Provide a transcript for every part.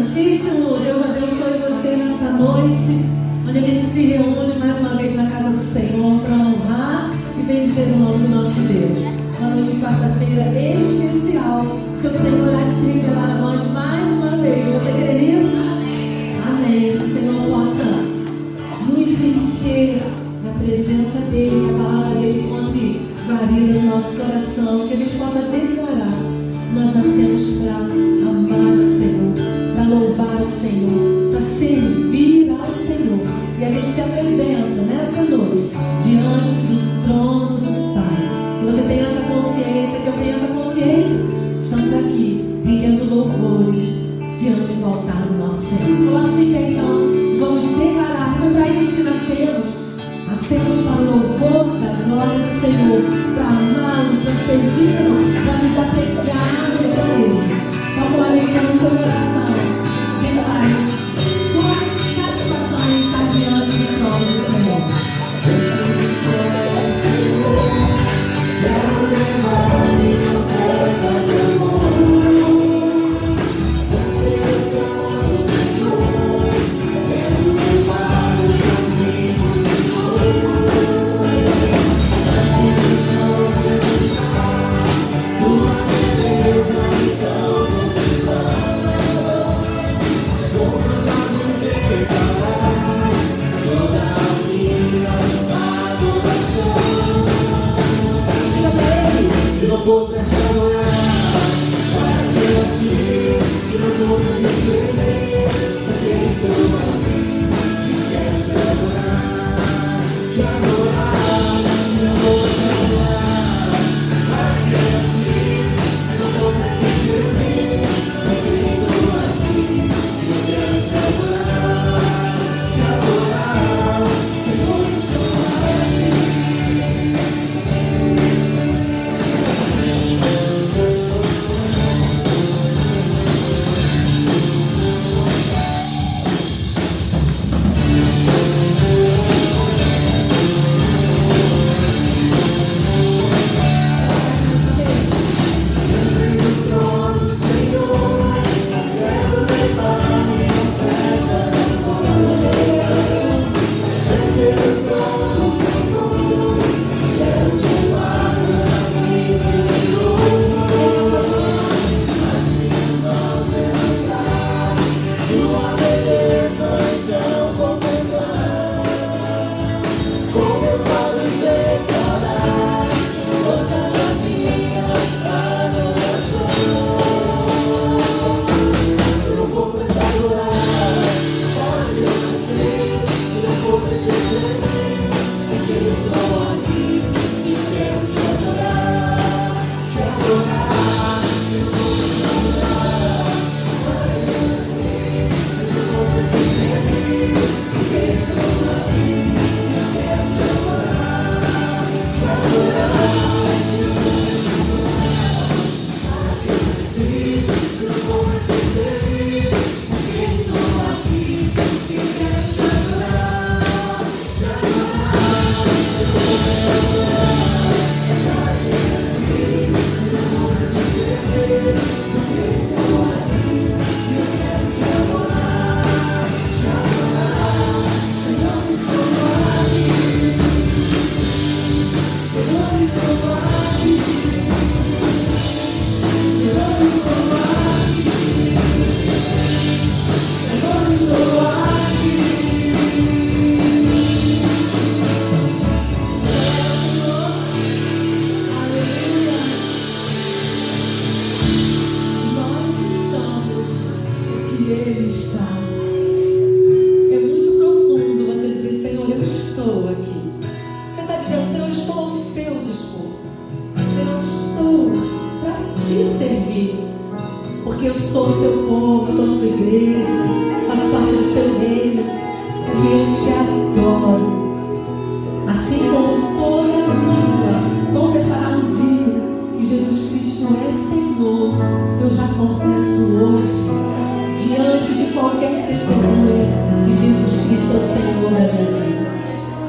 Santíssimo, Deus abençoe você nessa noite, onde a gente se reúne mais uma vez na casa do Senhor para honrar e benzer o nome do nosso Deus. Uma noite de quarta-feira especial, porque o Senhor há de se revelar a nós mais uma vez. Você crê nisso? Amém. Que o Senhor possa nos encher da presença dEle, que a palavra dEle encontre guarida no nosso coração, que a gente possa declarar: nós nascemos para amar o Senhor, para louvar o Senhor, para servir ao Senhor. E a gente se apresenta nessa noite diante do trono do Pai. Que você tenha essa consciência, que eu tenha essa consciência. Estamos aqui rendendo louvores diante do altar do nosso Senhor. Coloque-se em pé então, vamos declarar: é para isso que nascemos. Nascemos para o louvor da glória do Senhor, para amá-lo, para servi-lo, para nos apegarmos a Ele. Então, com alegria no seu coração, declare sua satisfação em estar diante do trono do Senhor. Vou pra te adorar, para que assim, se não vou pra te servir, pra que estou aqui, se quero te adorar, se não vou pra te adorar, para que assim, se não vou pra te servir, pra que estou aqui, se quero te adorar, Senhor, estou aqui.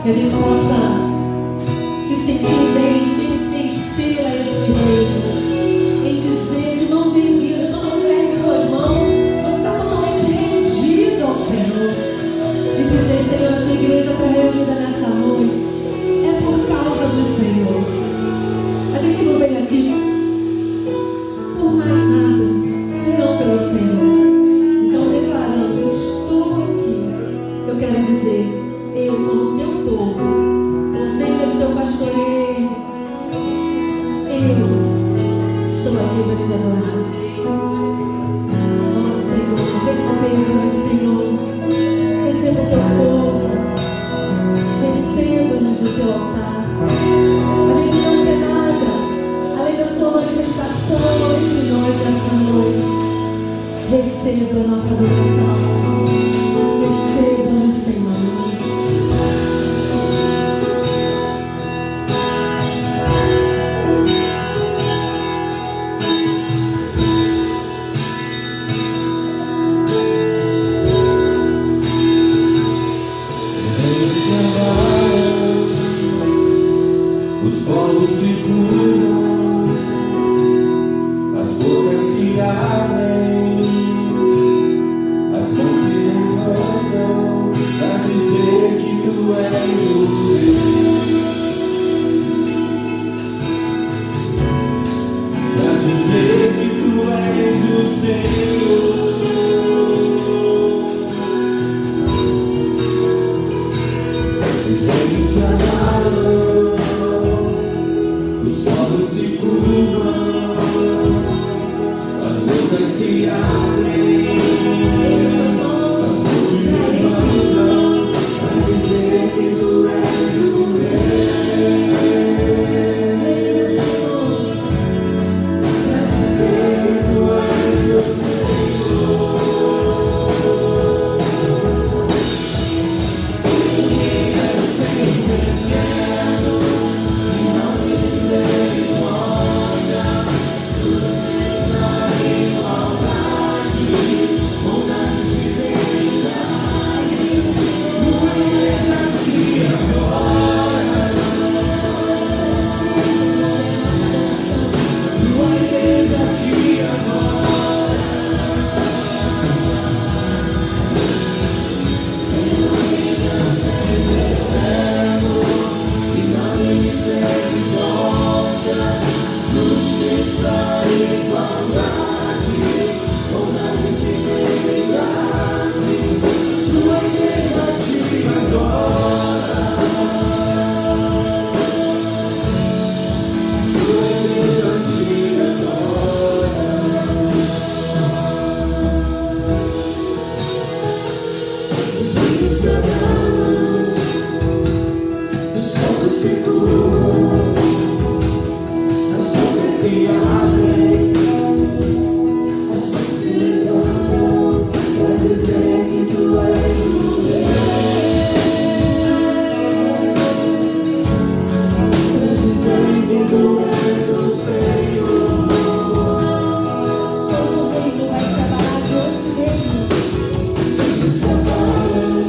Que a gente possa se sentir bem, pertencer a esse reino, em dizer de mãos erguidas: não consegue suas mãos, você está totalmente viva te adorar. Ó Senhor, receba-nos, Senhor. Receba o teu povo. Receba-nos do teu altar. A gente não quer nada além da sua manifestação entre nós nessa noite. Receba a nossa adoração. Receba-nos, Senhor. Os povos se curvam, as bocas se abrem, as mãos se levantam para dizer que tu és o rei, para dizer que tu és o Senhor. Os anjos se agarram, os povos se curvam, as bocas se abrem, as mãos se levantam para dizer que tu és o rei, para dizer que tu és o Senhor. Ele é sempre eterno, final e misericórdia, justiça e igualdade, bondade e fidelidade. Tua igreja te adora, tua igreja te adora. Ele é sempre eterno, final e misericórdia, justiça e igualdade, bondade e fidelidade. Sua igreja te adora, tua igreja te adora. Os rios se abraçam, os povos se curvam, as bocas se abrem, as mãos se levantam para dizer que tu és o rei, para dizer que tu és o Senhor. Todo reino vai se abalar diante dele. Os anjos se abalam,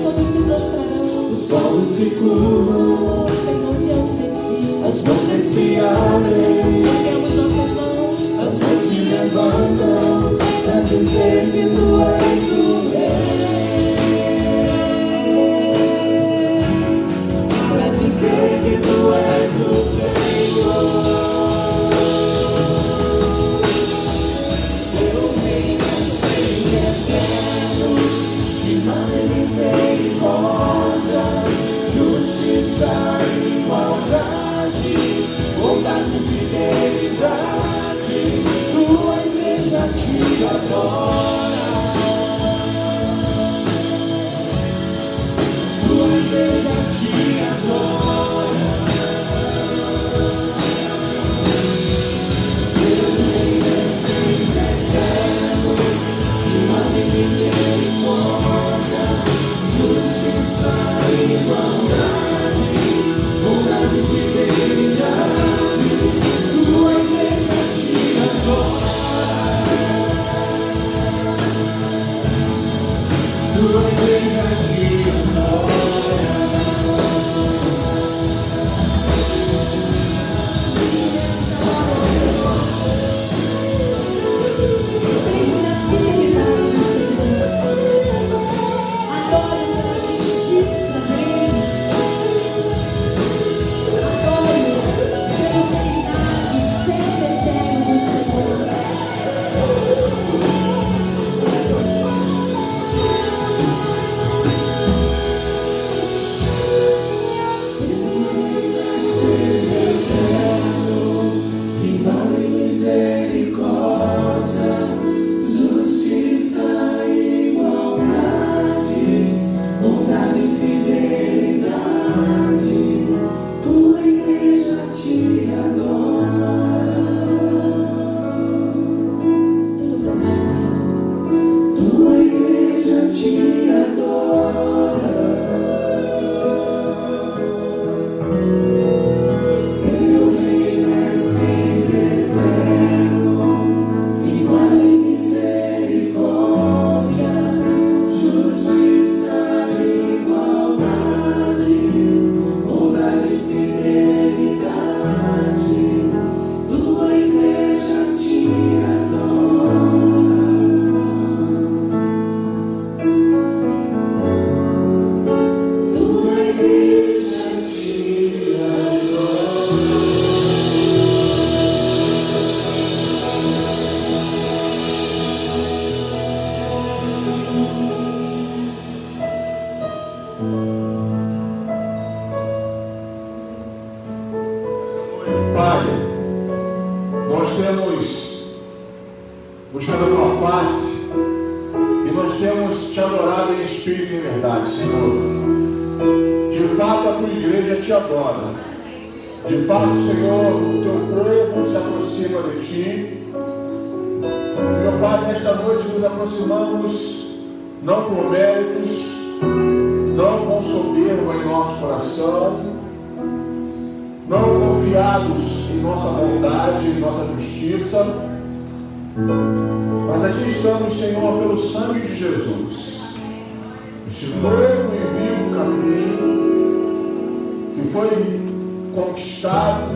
Todos se prostrarão. os povos se curvam, Senhor, diante de ti. as bocas se abrem, Erguemos nossas mãos. as mãos se levantam para dizer que tu és o rei, para dizer que tu és o Senhor. Teu reino é sempre eterno, final e misericórdia, justiça e igualdade, bondade e fidelidade. Tua igreja te adora, tua igreja te adora. Teu reino é sempre eterno, final e misericórdia, justiça e igualdade, bondade e fidelidade. Tua igreja te adora, Pai, nós temos buscado a Tua face e nós temos Te adorado em espírito e em verdade, Senhor. De fato, a Tua igreja Te adora. De fato, Senhor, o Teu povo se aproxima de Ti. Meu Pai, nesta noite nos aproximamos não por méritos, não com soberba em nosso coração, não confiados em nossa bondade, em nossa justiça, mas aqui estamos, Senhor, pelo sangue de Jesus, esse novo e vivo caminho que foi conquistado,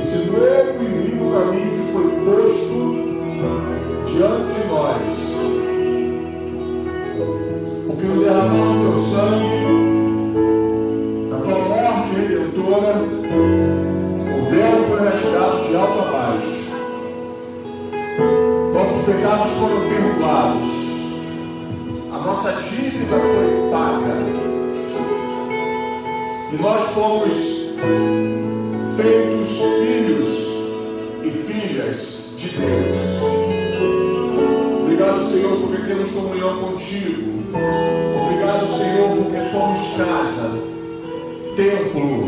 esse novo e vivo caminho que foi posto diante de nós, porque no derramar do Teu sangue, da Tua morte redentora, o véu foi rasgado de alto a baixo, nossos pecados foram perdoados, a nossa dívida foi paga, e nós fomos feitos filhos e filhas de Deus. Obrigado, Senhor, porque temos comunhão contigo. Obrigado, Senhor, porque somos casa, templo,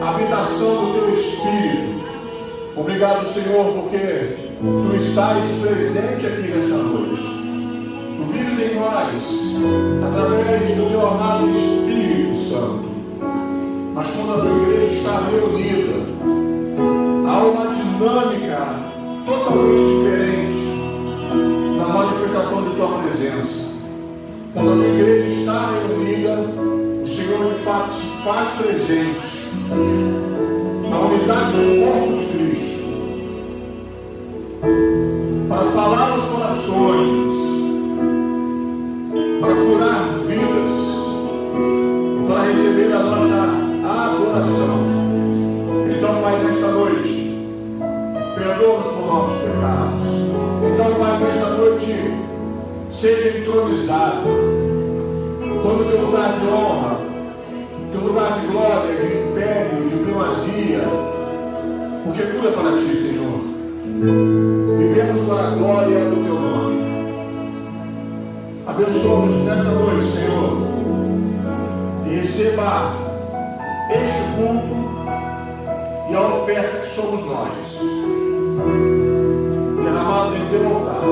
habitação do Teu Espírito. Obrigado, Senhor, porque Tu estás presente aqui nesta noite. Tu vives em nós, através do Teu amado Espírito Santo. Mas quando a Tua igreja está reunida, há uma dinâmica totalmente diferente na manifestação de Tua presença. Quando a Tua igreja está reunida, o Senhor de fato se faz presente na unidade do corpo de Cristo, para falar aos corações, para curar vidas, para receber a nossa adoração. Então, Pai, nesta noite, perdoa-nos por nossos pecados. Então, Pai, nesta noite, seja entronizado todo o Teu lugar de honra, Teu lugar de glória, de império, de primazia, porque tudo é para Ti, Senhor. Vivemos para a glória do Teu nome. Abençoa-nos nesta noite, Senhor, e receba este culto e a oferta que somos nós, derramados em Teu altar,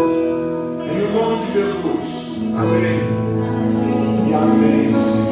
em o nome de Jesus. Amém e amém, Senhor.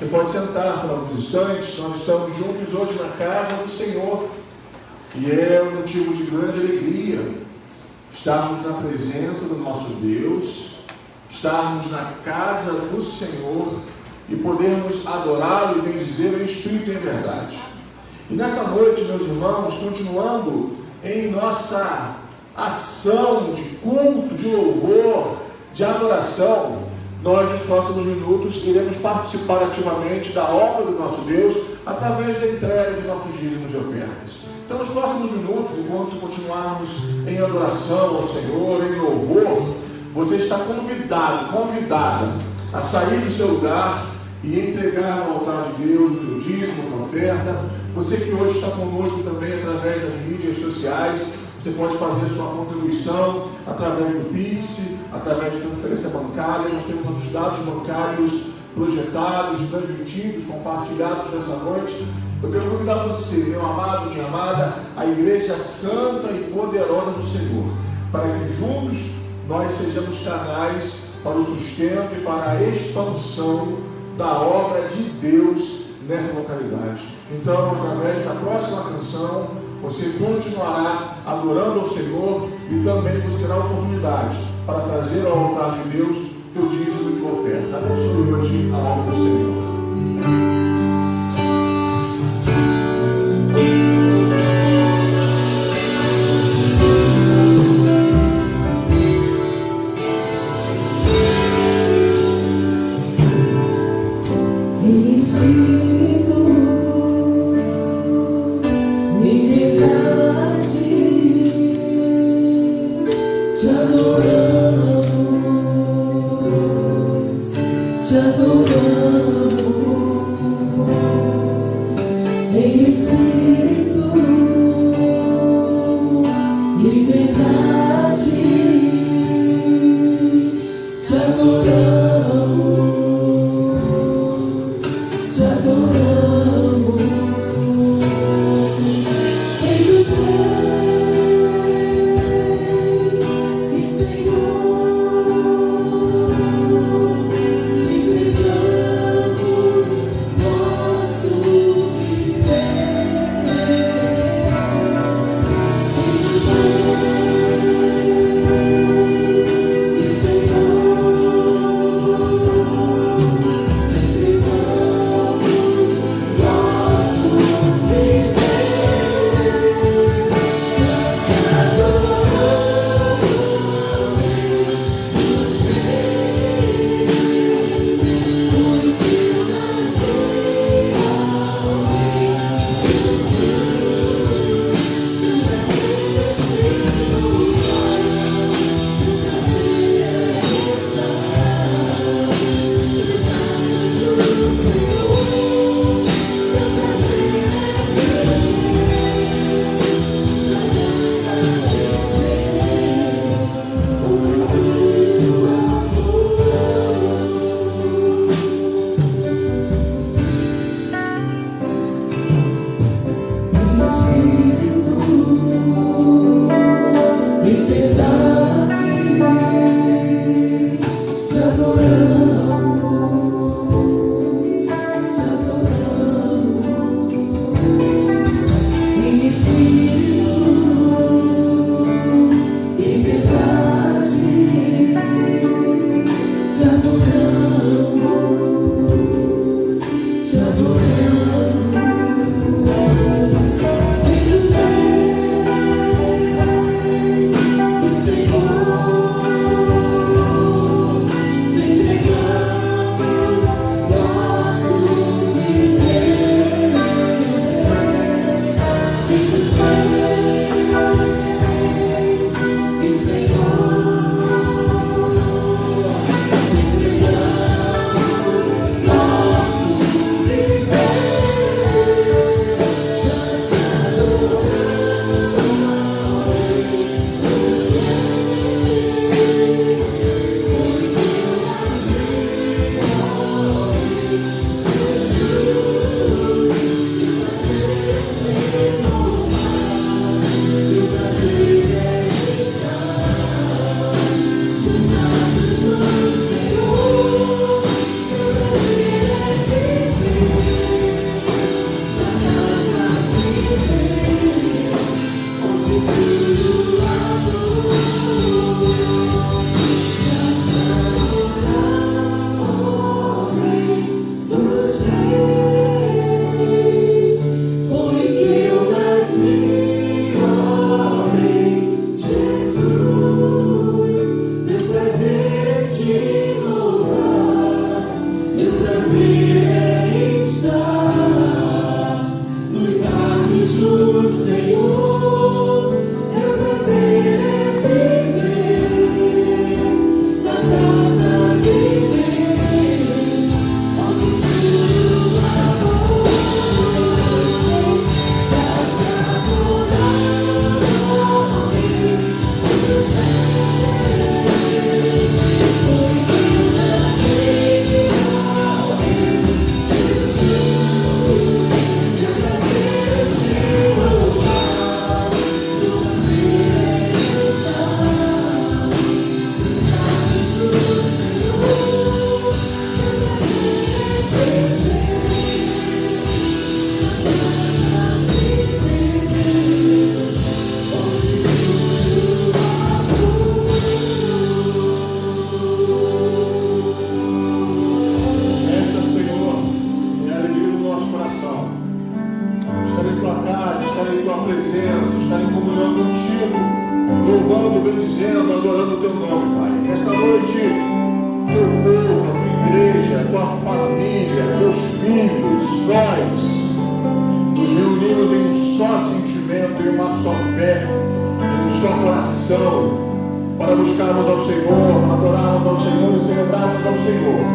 Você pode sentar por alguns instantes. Nós estamos juntos hoje na casa do Senhor e é um motivo de grande alegria estarmos na presença do nosso Deus, estarmos na casa do Senhor e podermos adorá-lo e bendizer em espírito e em verdade. E nessa noite, meus irmãos, continuando em nossa ação de culto, de louvor, de adoração, nós nos próximos minutos iremos participar ativamente da obra do nosso Deus através da entrega de nossos dízimos e ofertas. Então, nos próximos minutos, enquanto continuarmos em adoração ao Senhor, em louvor, você está convidado, convidada a sair do seu lugar e entregar no altar de Deus o teu dízimo, a tua oferta. Você que hoje está conosco também através das mídias sociais, você pode fazer sua contribuição através do Pix, através de transferência bancária. Nós temos nossos dados bancários projetados, transmitidos, compartilhados nessa noite. Eu quero convidar você, meu amado, minha amada, a Igreja Santa e Poderosa do Senhor, para que juntos nós sejamos canais para o sustento e para a expansão da obra de Deus nessa localidade. Então, através da próxima canção, você continuará adorando ao Senhor e também você terá a oportunidade para trazer ao altar de Deus teu dízimo e tua oferta. Abençoe hoje a obra do Senhor. Senhor, te entregamos. nós nos reunimos em um só sentimento, em uma só fé, em um só coração, para buscarmos ao Senhor, adorarmos ao Senhor e celebrarmos ao Senhor.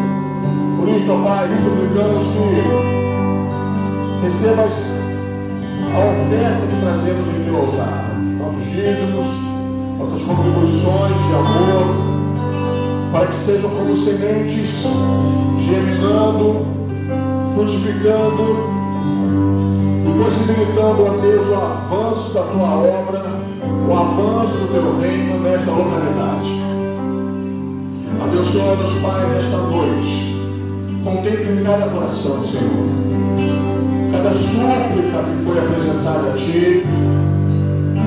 Por isso, ó Pai, suplicamos que recebas a oferta que trazemos em teu altar, nossos dízimos, nossas contribuições de amor, para que sejam como sementes germinando, frutificando e possibilitando, ó Deus, o avanço da tua obra, o avanço do teu reino nesta localidade. Abençoa-nos, Pai, nesta noite. Contemple em cada coração, Senhor, cada súplica que foi apresentada a Ti,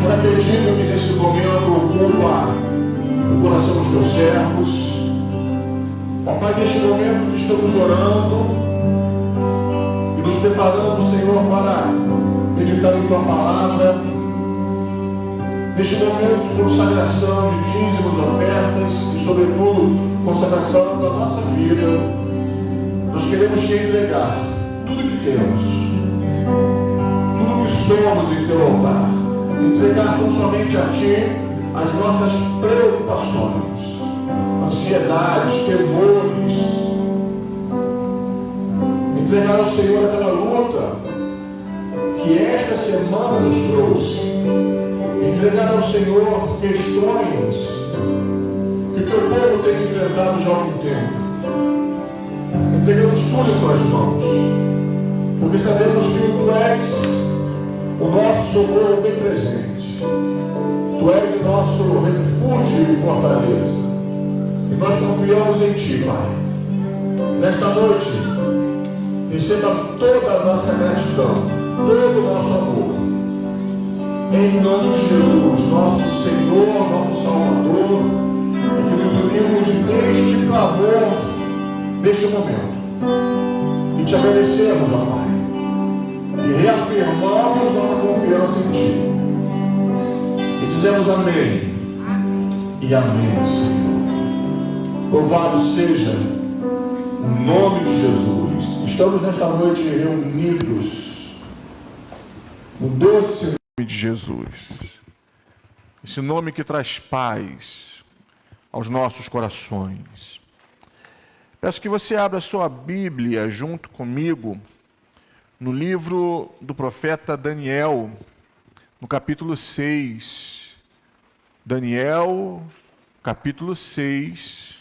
cada pedido que nesse momento ocupa o coração dos Teus servos. Ó Pai, neste momento que estamos orando e nos preparando, Senhor, para meditar em Tua palavra, neste momento de consagração de dízimos, ofertas e, sobretudo, consagração da nossa vida, nós queremos Te entregar tudo que temos, tudo que somos em Teu altar, entregar tão somente a Ti as nossas preocupações, ansiedades, temores, entregar ao Senhor aquela luta que esta semana nos trouxe, entregar ao Senhor questões que o Teu povo tem enfrentado já há algum tempo. Entregamos tudo em Tuas mãos, porque sabemos que Tu és o nosso socorro bem presente. Tu és o nosso refúgio e fortaleza. E nós confiamos em Ti, Pai. Nesta noite, receba toda a nossa gratidão, todo o nosso amor. Em nome de Jesus, nosso Senhor, nosso Salvador, é que nos unimos neste clamor, neste momento. E Te agradecemos, ó Pai. E reafirmamos nossa confiança em Ti. E dizemos amém. E amém, Senhor. Louvado seja o nome de Jesus. Estamos nesta noite reunidos no doce nome de Jesus. Esse nome que traz paz aos nossos corações. Peço que você abra a sua Bíblia junto comigo no livro do profeta Daniel, no capítulo 6. Daniel, capítulo 6.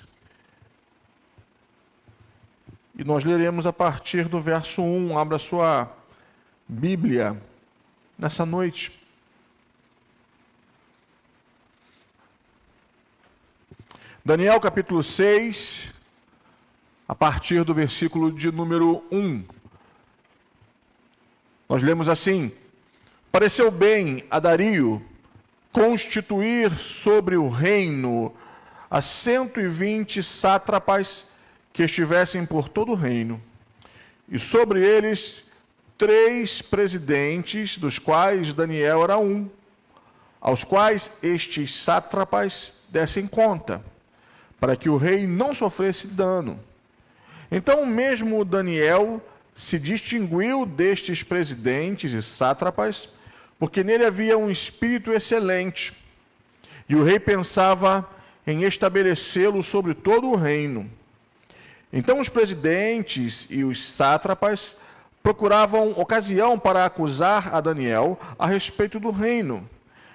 E nós leremos a partir do verso 1. Abra a sua Bíblia nessa noite. Daniel, capítulo 6, a partir do versículo de número 1. Nós lemos assim: pareceu bem a Dario constituir sobre o reino a 120 sátrapas que estivessem por todo o reino, e sobre eles 3 presidentes, dos quais Daniel era um, aos quais estes sátrapas dessem conta, para que o rei não sofresse dano. Então mesmo Daniel se distinguiu destes presidentes e sátrapas, porque nele havia um espírito excelente, e o rei pensava em estabelecê-lo sobre todo o reino. Então os presidentes e os sátrapas procuravam ocasião para acusar a Daniel a respeito do reino,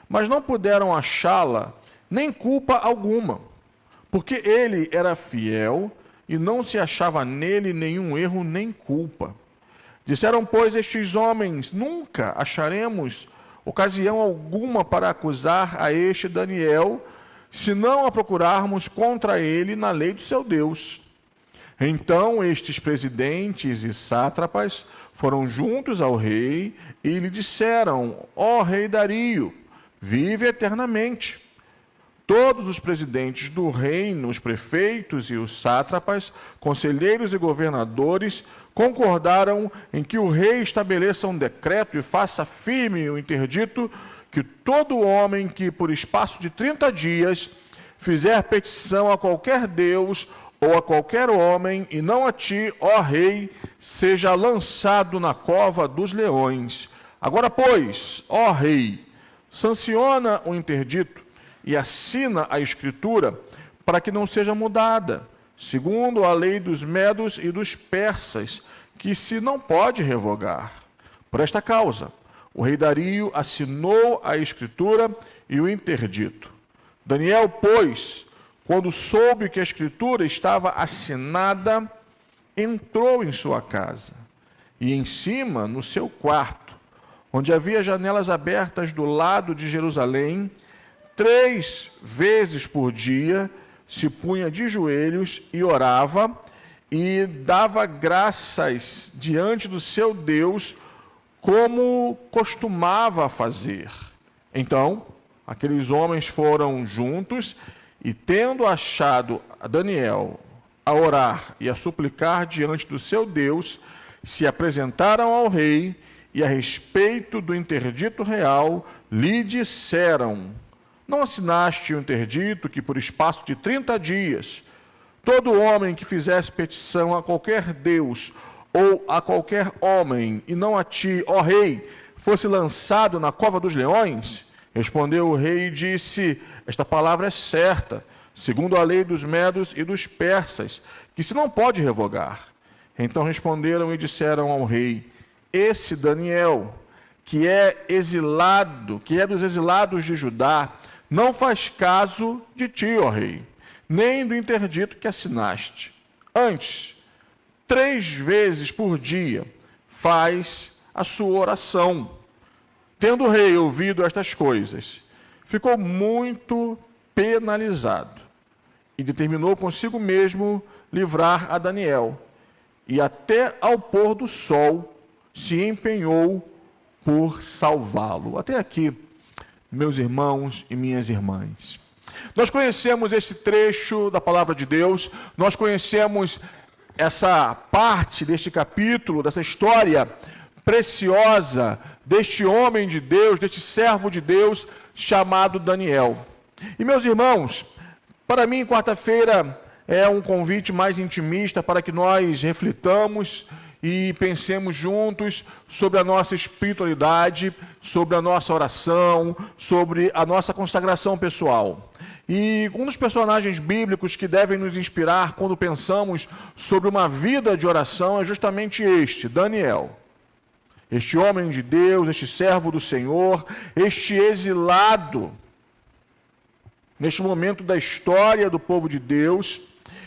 mas não puderam achá-la, nem culpa alguma, porque ele era fiel e não se achava nele nenhum erro nem culpa. Disseram, pois, estes homens: nunca acharemos ocasião alguma para acusar a este Daniel, se não a procurarmos contra ele na lei do seu Deus. Então estes presidentes e sátrapas foram juntos ao rei e lhe disseram: ó rei Dario, vive eternamente. Todos os presidentes do reino, os prefeitos e os sátrapas, conselheiros e governadores, concordaram em que o rei estabeleça um decreto e faça firme o interdito que todo homem que por espaço de 30 dias fizer petição a qualquer deus ou a qualquer homem, e não a ti, ó rei, seja lançado na cova dos leões. Agora, pois, ó rei, sanciona o interdito e assina a escritura para que não seja mudada, segundo a lei dos medos e dos persas, que se não pode revogar. Por esta causa, o rei Dario assinou a escritura e o interdito. Daniel, pois, quando soube que a escritura estava assinada, entrou em sua casa, e em cima, no seu quarto, onde havia janelas abertas do lado de Jerusalém, 3 vezes por dia se punha de joelhos e orava, e dava graças diante do seu Deus, como costumava fazer. Então, aqueles homens foram juntos, e tendo achado a Daniel a orar e a suplicar diante do seu Deus, se apresentaram ao rei, e a respeito do interdito real, lhe disseram: não assinaste o interdito que por espaço de 30 dias, todo homem que fizesse petição a qualquer Deus ou a qualquer homem, e não a ti, ó rei, fosse lançado na cova dos leões? Respondeu o rei e disse: esta palavra é certa, segundo a lei dos medos e dos persas, que se não pode revogar. Então responderam e disseram ao rei: esse Daniel, que é exilado, que é dos exilados de Judá, não faz caso de ti, ó rei, nem do interdito que assinaste. Antes, 3 vezes por dia faz a sua oração. Tendo o rei ouvido estas coisas, ficou muito penalizado e determinou consigo mesmo livrar a Daniel, e até ao pôr do sol se empenhou por salvá-lo. Até aqui, meus irmãos e minhas irmãs. Nós conhecemos esse trecho da palavra de Deus, nós conhecemos essa parte deste capítulo, dessa história preciosa deste homem de Deus, deste servo de Deus chamado Daniel. E, meus irmãos, para mim, quarta-feira é um convite mais intimista para que nós reflitamos e pensemos juntos sobre a nossa espiritualidade, sobre a nossa oração, sobre a nossa consagração pessoal. E um dos personagens bíblicos que devem nos inspirar quando pensamos sobre uma vida de oração é justamente este, Daniel. Este homem de Deus, este servo do Senhor, este exilado, neste momento da história do povo de Deus.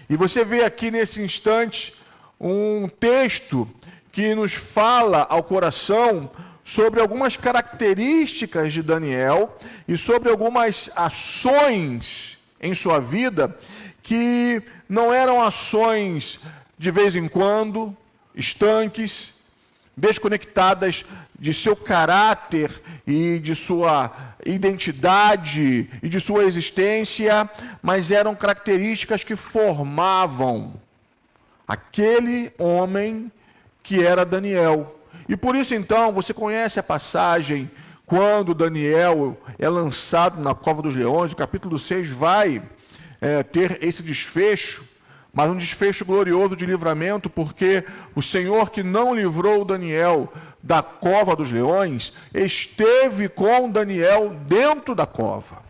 E você vê aqui nesse instante um texto que nos fala ao coração sobre algumas características de Daniel e sobre algumas ações em sua vida que não eram ações de vez em quando, estanques, desconectadas de seu caráter e de sua identidade e de sua existência, mas eram características que formavam aquele homem que era Daniel. E por isso, então, você conhece a passagem quando Daniel é lançado na cova dos leões. O capítulo 6 vai ter esse desfecho, mas um desfecho glorioso de livramento, porque o Senhor que não livrou Daniel da cova dos leões, esteve com Daniel dentro da cova.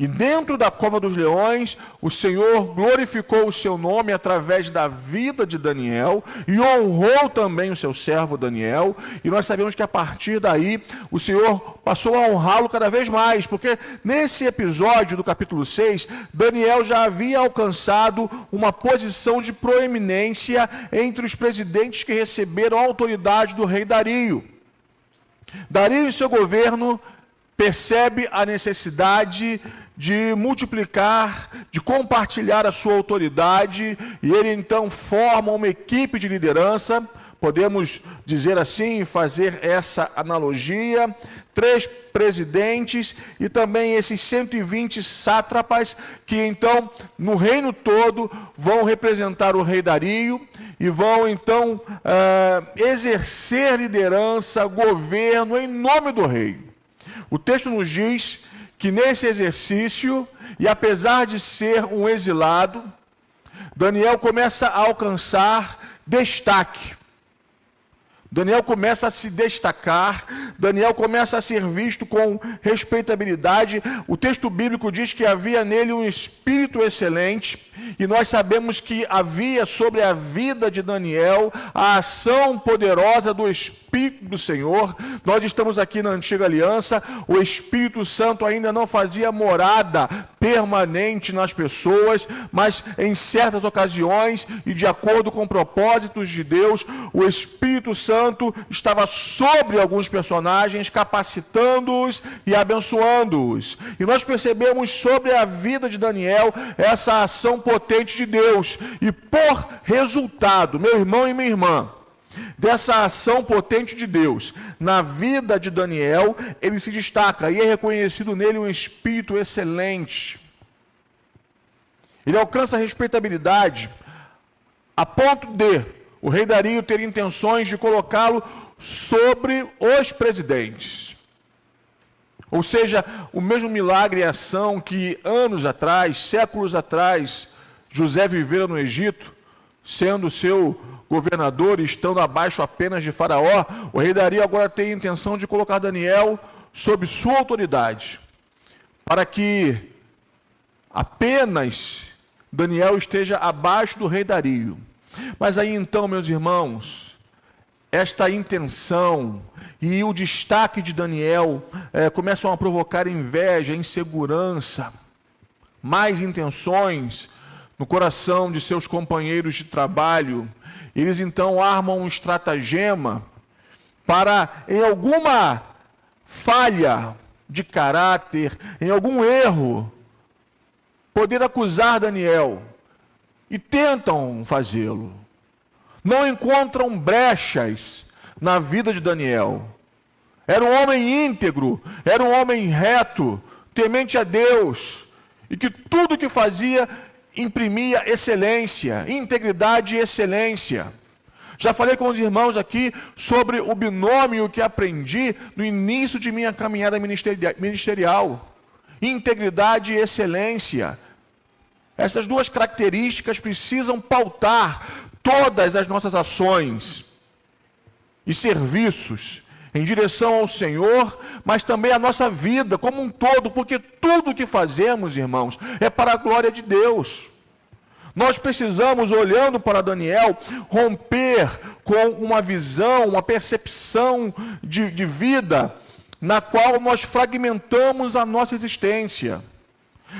E dentro da cova dos leões, o Senhor glorificou o seu nome através da vida de Daniel e honrou também o seu servo Daniel. E nós sabemos que a partir daí, o Senhor passou a honrá-lo cada vez mais, porque nesse episódio do capítulo 6, Daniel já havia alcançado uma posição de proeminência entre os presidentes que receberam a autoridade do rei Dario. Dario e seu governo percebe a necessidade de multiplicar, de compartilhar a sua autoridade, e ele então forma uma equipe de liderança, podemos dizer assim, fazer essa analogia, 3 presidentes e também esses 120 sátrapas, que então, no reino todo, vão representar o rei Dario, e vão então exercer liderança, governo em nome do rei. O texto nos diz que nesse exercício, e apesar de ser um exilado, Daniel começa a alcançar destaque. Daniel começa a se destacar, Daniel começa a ser visto com respeitabilidade. O texto bíblico diz que havia nele um espírito excelente, e nós sabemos que havia sobre a vida de Daniel a ação poderosa do Espírito do Senhor. Nós estamos aqui na Antiga Aliança, o Espírito Santo ainda não fazia morada permanente nas pessoas, mas em certas ocasiões e de acordo com propósitos de Deus, o Espírito Santo estava sobre alguns personagens, capacitando-os e abençoando-os. E nós percebemos sobre a vida de Daniel essa ação potente de Deus. E por resultado, meu irmão e minha irmã, dessa ação potente de Deus na vida de Daniel, ele se destaca e é reconhecido nele um espírito excelente. Ele alcança a respeitabilidade a ponto de o rei Dario ter intenções de colocá-lo sobre os presidentes. Ou seja, o mesmo milagre e ação que anos atrás, séculos atrás, José vivera no Egito, sendo seu governador e estando abaixo apenas de Faraó, o rei Dario agora tem a intenção de colocar Daniel sob sua autoridade, para que apenas Daniel esteja abaixo do rei Dario. Mas aí então, meus irmãos, esta intenção e o destaque de Daniel começam a provocar inveja, insegurança, mais intenções no coração de seus companheiros de trabalho. Eles então armam um estratagema para, em alguma falha de caráter, em algum erro, poder acusar Daniel. E tentam fazê-lo. Não encontram brechas na vida de Daniel. Era um homem íntegro, era um homem reto, temente a Deus, e que tudo que fazia imprimia excelência, integridade e excelência. Já falei com os irmãos aqui sobre o binômio que aprendi no início de minha caminhada ministerial. Integridade e excelência. Essas duas características precisam pautar todas as nossas ações e serviços em direção ao Senhor, mas também a nossa vida como um todo, porque tudo que fazemos, irmãos, é para a glória de Deus. Nós precisamos, olhando para Daniel, romper com uma visão, uma percepção de vida na qual nós fragmentamos a nossa existência.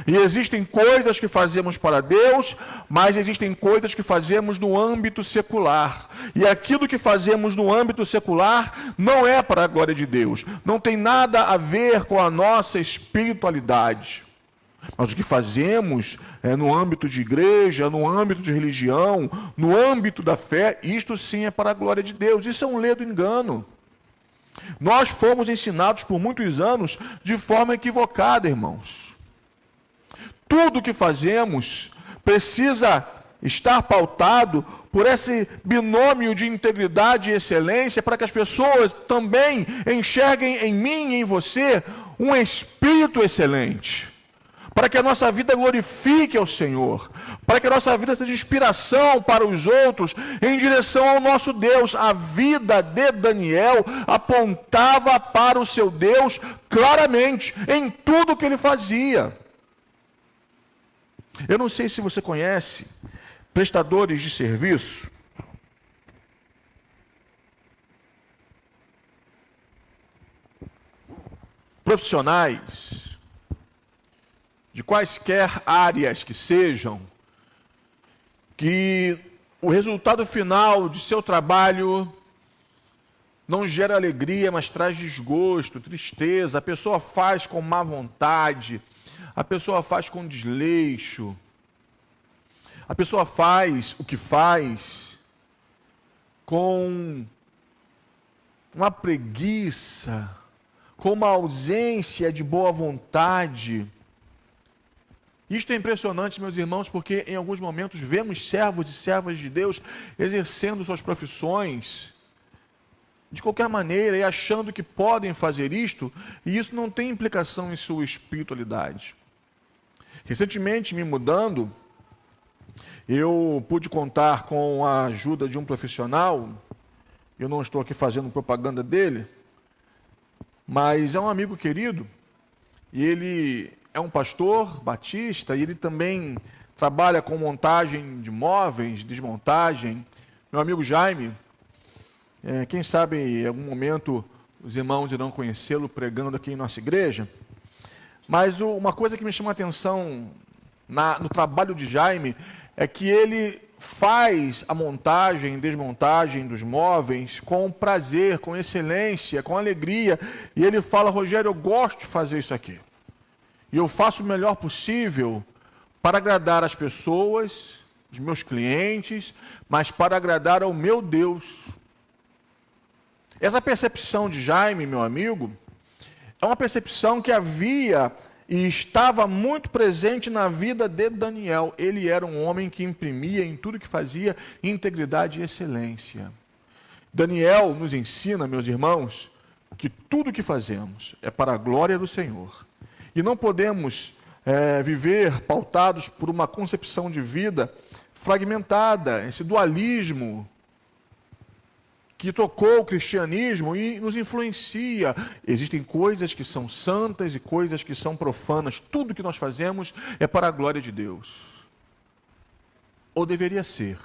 E existem coisas que fazemos para Deus, mas existem coisas que fazemos no âmbito secular. E aquilo que fazemos no âmbito secular não é para a glória de Deus. Não tem nada a ver com a nossa espiritualidade. Mas o que fazemos no âmbito de igreja, no âmbito de religião, no âmbito da fé, isto sim é para a glória de Deus. Isso é um ledo engano. Nós fomos ensinados por muitos anos de forma equivocada, irmãos. Tudo que fazemos precisa estar pautado por esse binômio de integridade e excelência, para que as pessoas também enxerguem em mim e em você um espírito excelente, para que a nossa vida glorifique ao Senhor, para que a nossa vida seja inspiração para os outros, em direção ao nosso Deus. A vida de Daniel apontava para o seu Deus claramente, em tudo que ele fazia. Eu não sei se você conhece prestadores de serviço. Profissionais de quaisquer áreas que sejam, que o resultado final de seu trabalho não gera alegria, mas traz desgosto, tristeza. A pessoa faz com má vontade, a pessoa faz com desleixo, a pessoa faz o que faz com uma preguiça, com uma ausência de boa vontade. Isto é impressionante, meus irmãos, porque em alguns momentos vemos servos e servas de Deus exercendo suas profissões de qualquer maneira e achando que podem fazer isto, e isso não tem implicação em sua espiritualidade. Recentemente, me mudando, Eu pude contar com a ajuda de um profissional, eu não estou aqui fazendo propaganda dele, mas é um amigo querido, e ele é um pastor batista, e ele também trabalha com montagem de móveis, desmontagem. Meu amigo Jaime, quem sabe em algum momento os irmãos irão conhecê-lo pregando aqui em nossa igreja. Mas uma coisa que me chama a atenção no trabalho de Jaime é que ele faz a montagem e desmontagem dos móveis com prazer, com excelência, com alegria. E ele fala: Rogério, eu gosto de fazer isso aqui. E eu faço o melhor possível para agradar as pessoas, os meus clientes, mas para agradar ao meu Deus. Essa percepção de Jaime, meu amigo, é uma percepção que havia e estava muito presente na vida de Daniel. Ele era um homem que imprimia em tudo que fazia integridade e excelência. Daniel nos ensina, meus irmãos, que tudo que fazemos é para a glória do Senhor. E não podemos viver pautados por uma concepção de vida fragmentada, esse dualismo que tocou o cristianismo e nos influencia. Existem coisas que são santas e coisas que são profanas. Tudo que nós fazemos é para a glória de Deus. Ou deveria ser.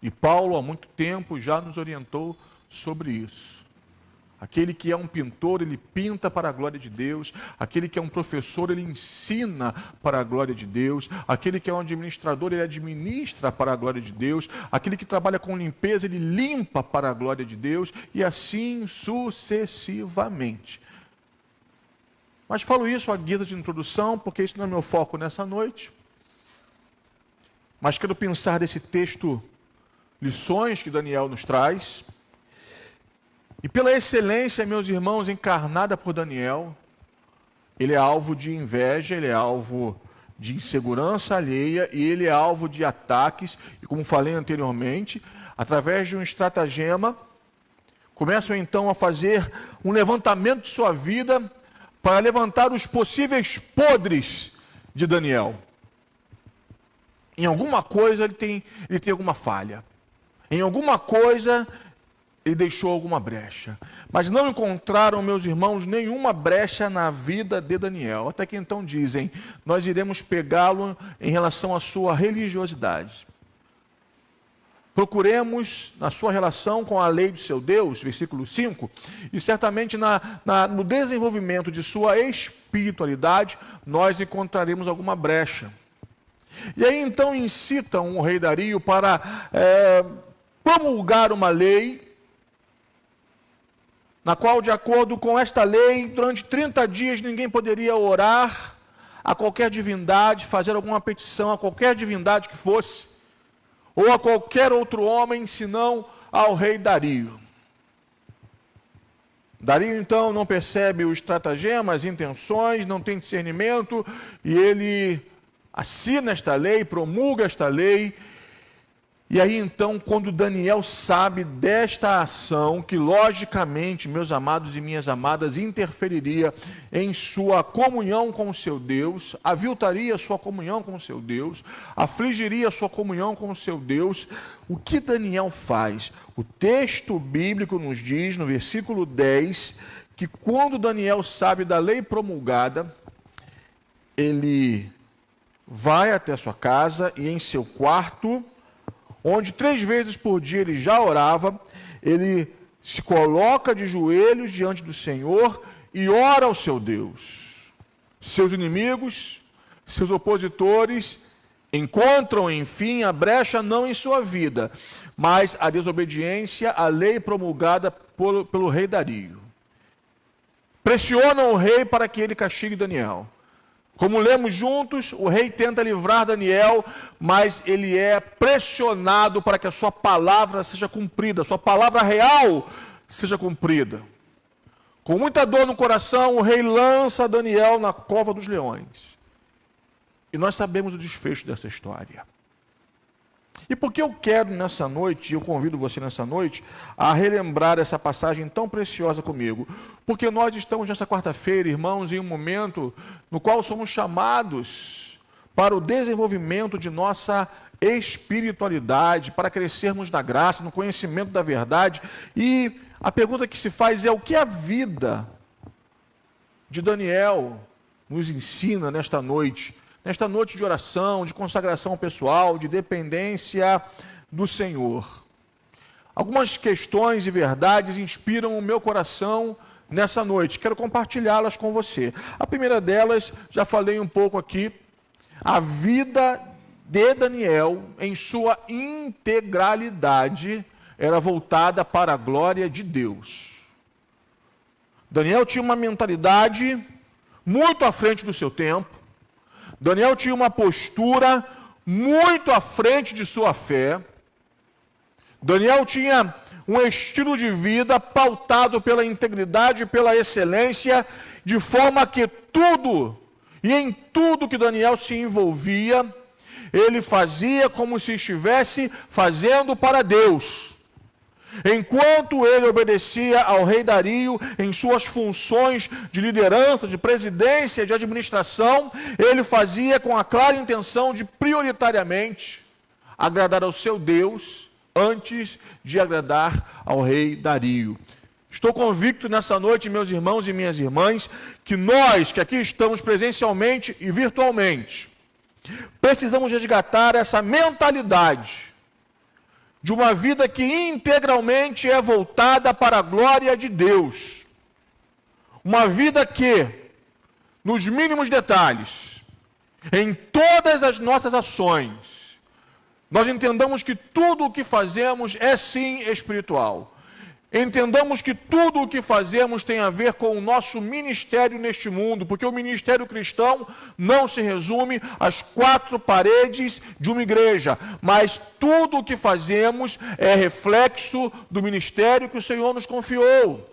E Paulo, há muito tempo, já nos orientou sobre isso. Aquele que é um pintor, ele pinta para a glória de Deus. Aquele que é um professor, ele ensina para a glória de Deus. Aquele que é um administrador, ele administra para a glória de Deus. Aquele que trabalha com limpeza, ele limpa para a glória de Deus. E assim sucessivamente. Mas falo isso à guisa de introdução, porque isso não é meu foco nessa noite. Mas quero pensar desse texto, lições que Daniel nos traz. E pela excelência, meus irmãos, encarnada por Daniel, ele é alvo de inveja, ele é alvo de insegurança alheia, e ele é alvo de ataques, e como falei anteriormente, através de um estratagema, começam então a fazer um levantamento de sua vida, para levantar os possíveis podres de Daniel. Em alguma coisa ele tem alguma falha, em alguma coisa ele deixou alguma brecha. Mas não encontraram, meus irmãos, nenhuma brecha na vida de Daniel. Até que então dizem: nós iremos pegá-lo em relação à sua religiosidade. Procuremos na sua relação com a lei do seu Deus, versículo 5, e certamente no desenvolvimento de sua espiritualidade, nós encontraremos alguma brecha. E aí então incitam o rei Dario para promulgar uma lei, na qual, de acordo com esta lei, durante 30 dias ninguém poderia orar a qualquer divindade, fazer alguma petição a qualquer divindade que fosse, ou a qualquer outro homem, senão ao rei Dario. Dario, então, não percebe os estratagemas, as intenções, não tem discernimento, e ele assina esta lei, promulga esta lei. E aí então, quando Daniel sabe desta ação, que logicamente, meus amados e minhas amadas, interferiria em sua comunhão com o seu Deus, aviltaria sua comunhão com o seu Deus, afligiria sua comunhão com o seu Deus, o que Daniel faz? O texto bíblico nos diz, no versículo 10, que quando Daniel sabe da lei promulgada, ele vai até sua casa e em seu quarto, onde 3 vezes por dia ele já orava, ele se coloca de joelhos diante do Senhor e ora ao seu Deus. Seus inimigos, seus opositores, encontram, enfim, a brecha não em sua vida, mas a desobediência à lei promulgada pelo rei Dario. Pressionam o rei para que ele castigue Daniel. Como lemos juntos, o rei tenta livrar Daniel, mas ele é pressionado para que a sua palavra seja cumprida, a sua palavra real seja cumprida. Com muita dor no coração, o rei lança Daniel na cova dos leões. E nós sabemos o desfecho dessa história. E por que eu quero nessa noite, eu convido você nessa noite, a relembrar essa passagem tão preciosa comigo? Porque nós estamos nessa quarta-feira, irmãos, em um momento no qual somos chamados para o desenvolvimento de nossa espiritualidade, para crescermos na graça, no conhecimento da verdade. E a pergunta que se faz é: o que a vida de Daniel nos ensina nesta noite de oração, de consagração pessoal, de dependência do Senhor? Algumas questões e verdades inspiram o meu coração nessa noite. Quero compartilhá-las com você. A primeira delas, já falei um pouco aqui, a vida de Daniel, em sua integralidade, era voltada para a glória de Deus. Daniel tinha uma mentalidade muito à frente do seu tempo. Daniel tinha uma postura muito à frente de sua fé. Daniel tinha um estilo de vida pautado pela integridade e pela excelência, de forma que tudo, e em tudo que Daniel se envolvia, ele fazia como se estivesse fazendo para Deus. Enquanto ele obedecia ao rei Dario em suas funções de liderança, de presidência, de administração, ele fazia com a clara intenção de prioritariamente agradar ao seu Deus antes de agradar ao rei Dario. Estou convicto nessa noite, meus irmãos e minhas irmãs, que nós que aqui estamos presencialmente e virtualmente, precisamos resgatar essa mentalidade de uma vida que integralmente é voltada para a glória de Deus. Uma vida que, nos mínimos detalhes, em todas as nossas ações, nós entendamos que tudo o que fazemos é sim espiritual. Entendamos que tudo o que fazemos tem a ver com o nosso ministério neste mundo, porque o ministério cristão não se resume às quatro paredes de uma igreja, mas tudo o que fazemos é reflexo do ministério que o Senhor nos confiou.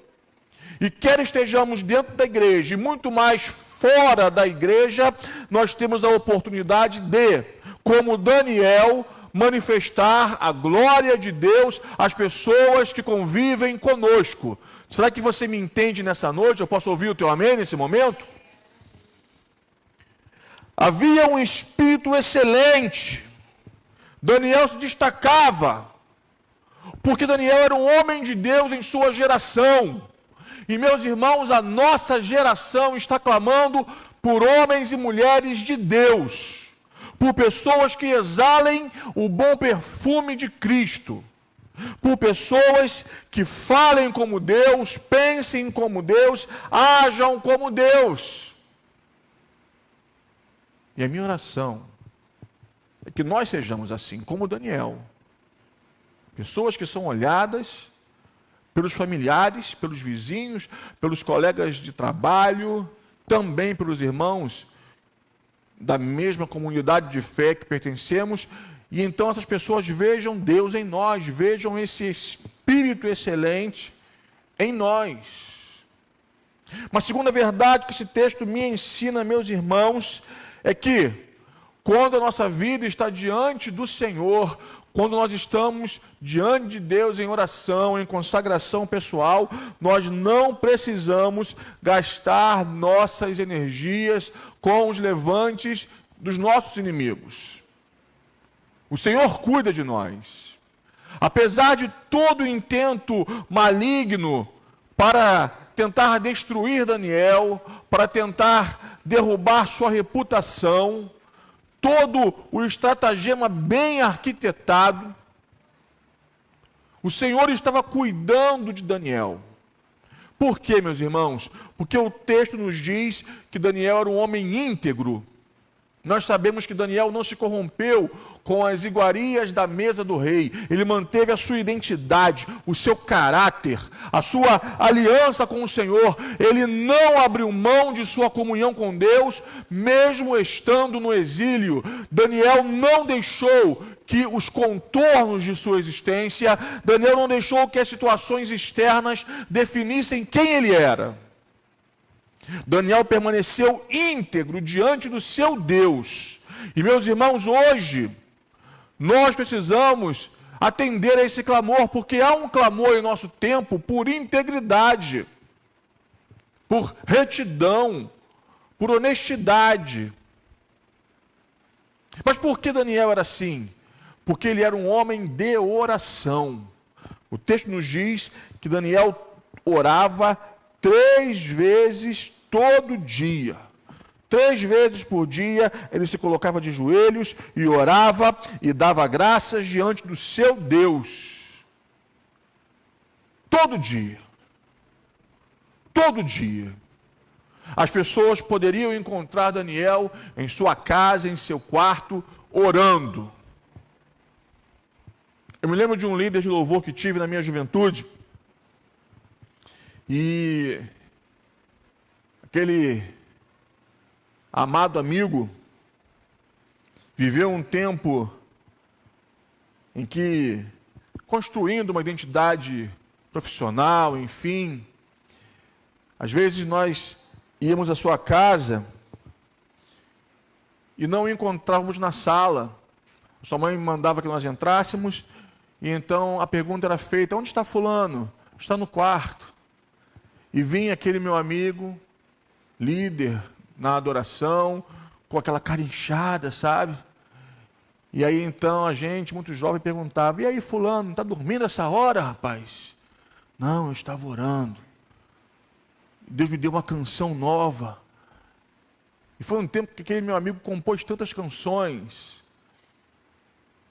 E quer estejamos dentro da igreja e muito mais fora da igreja, nós temos a oportunidade de, como Daniel, manifestar a glória de Deus às pessoas que convivem conosco. Será que você me entende nessa noite? Eu posso ouvir o teu amém nesse momento? Havia um espírito excelente. Daniel se destacava, porque Daniel era um homem de Deus em sua geração. E, meus irmãos, a nossa geração está clamando por homens e mulheres de Deus, por pessoas que exalem o bom perfume de Cristo, por pessoas que falem como Deus, pensem como Deus, ajam como Deus. E a minha oração é que nós sejamos assim, como Daniel. Pessoas que são olhadas pelos familiares, pelos vizinhos, pelos colegas de trabalho, também pelos irmãos da mesma comunidade de fé que pertencemos, e então essas pessoas vejam Deus em nós, vejam esse Espírito excelente em nós. Uma segunda verdade que esse texto me ensina, meus irmãos, é que quando a nossa vida está diante do Senhor, quando nós estamos diante de Deus em oração, em consagração pessoal, nós não precisamos gastar nossas energias com os levantes dos nossos inimigos. O Senhor cuida de nós. Apesar de todo o intento maligno para tentar destruir Daniel, para tentar derrubar sua reputação, todo o estratagema bem arquitetado, o Senhor estava cuidando de Daniel. Por quê, meus irmãos? Porque o texto nos diz que Daniel era um homem íntegro. Nós sabemos que Daniel não se corrompeu com as iguarias da mesa do rei. Ele manteve a sua identidade, o seu caráter, a sua aliança com o Senhor. Ele não abriu mão de sua comunhão com Deus, mesmo estando no exílio. Daniel não deixou que os contornos de sua existência, Daniel não deixou que as situações externas definissem quem ele era. Daniel permaneceu íntegro diante do seu Deus. E, meus irmãos, hoje nós precisamos atender a esse clamor, porque há um clamor em nosso tempo por integridade, por retidão, por honestidade. Mas por que Daniel era assim? porque ele era um homem de oração. O texto nos diz que Daniel orava 3 vezes todo dia. 3 vezes por dia ele se colocava de joelhos e orava e dava graças diante do seu Deus. Todo dia. Todo dia. As pessoas poderiam encontrar Daniel em sua casa, em seu quarto, orando. Eu me lembro de um líder de louvor que tive na minha juventude. E aquele amado amigo viveu um tempo em que, construindo uma identidade profissional, enfim, às vezes nós íamos à sua casa e não o encontrávamos na sala. Sua mãe mandava que nós entrássemos e então a pergunta era feita: onde está fulano? Está no quarto. E vinha aquele meu amigo, líder na adoração, com aquela cara inchada, sabe? E aí então a gente, muito jovem, perguntava: e aí fulano, está dormindo essa hora, rapaz? Não, eu estava orando. Deus me deu uma canção nova. E foi um tempo que aquele meu amigo compôs tantas canções.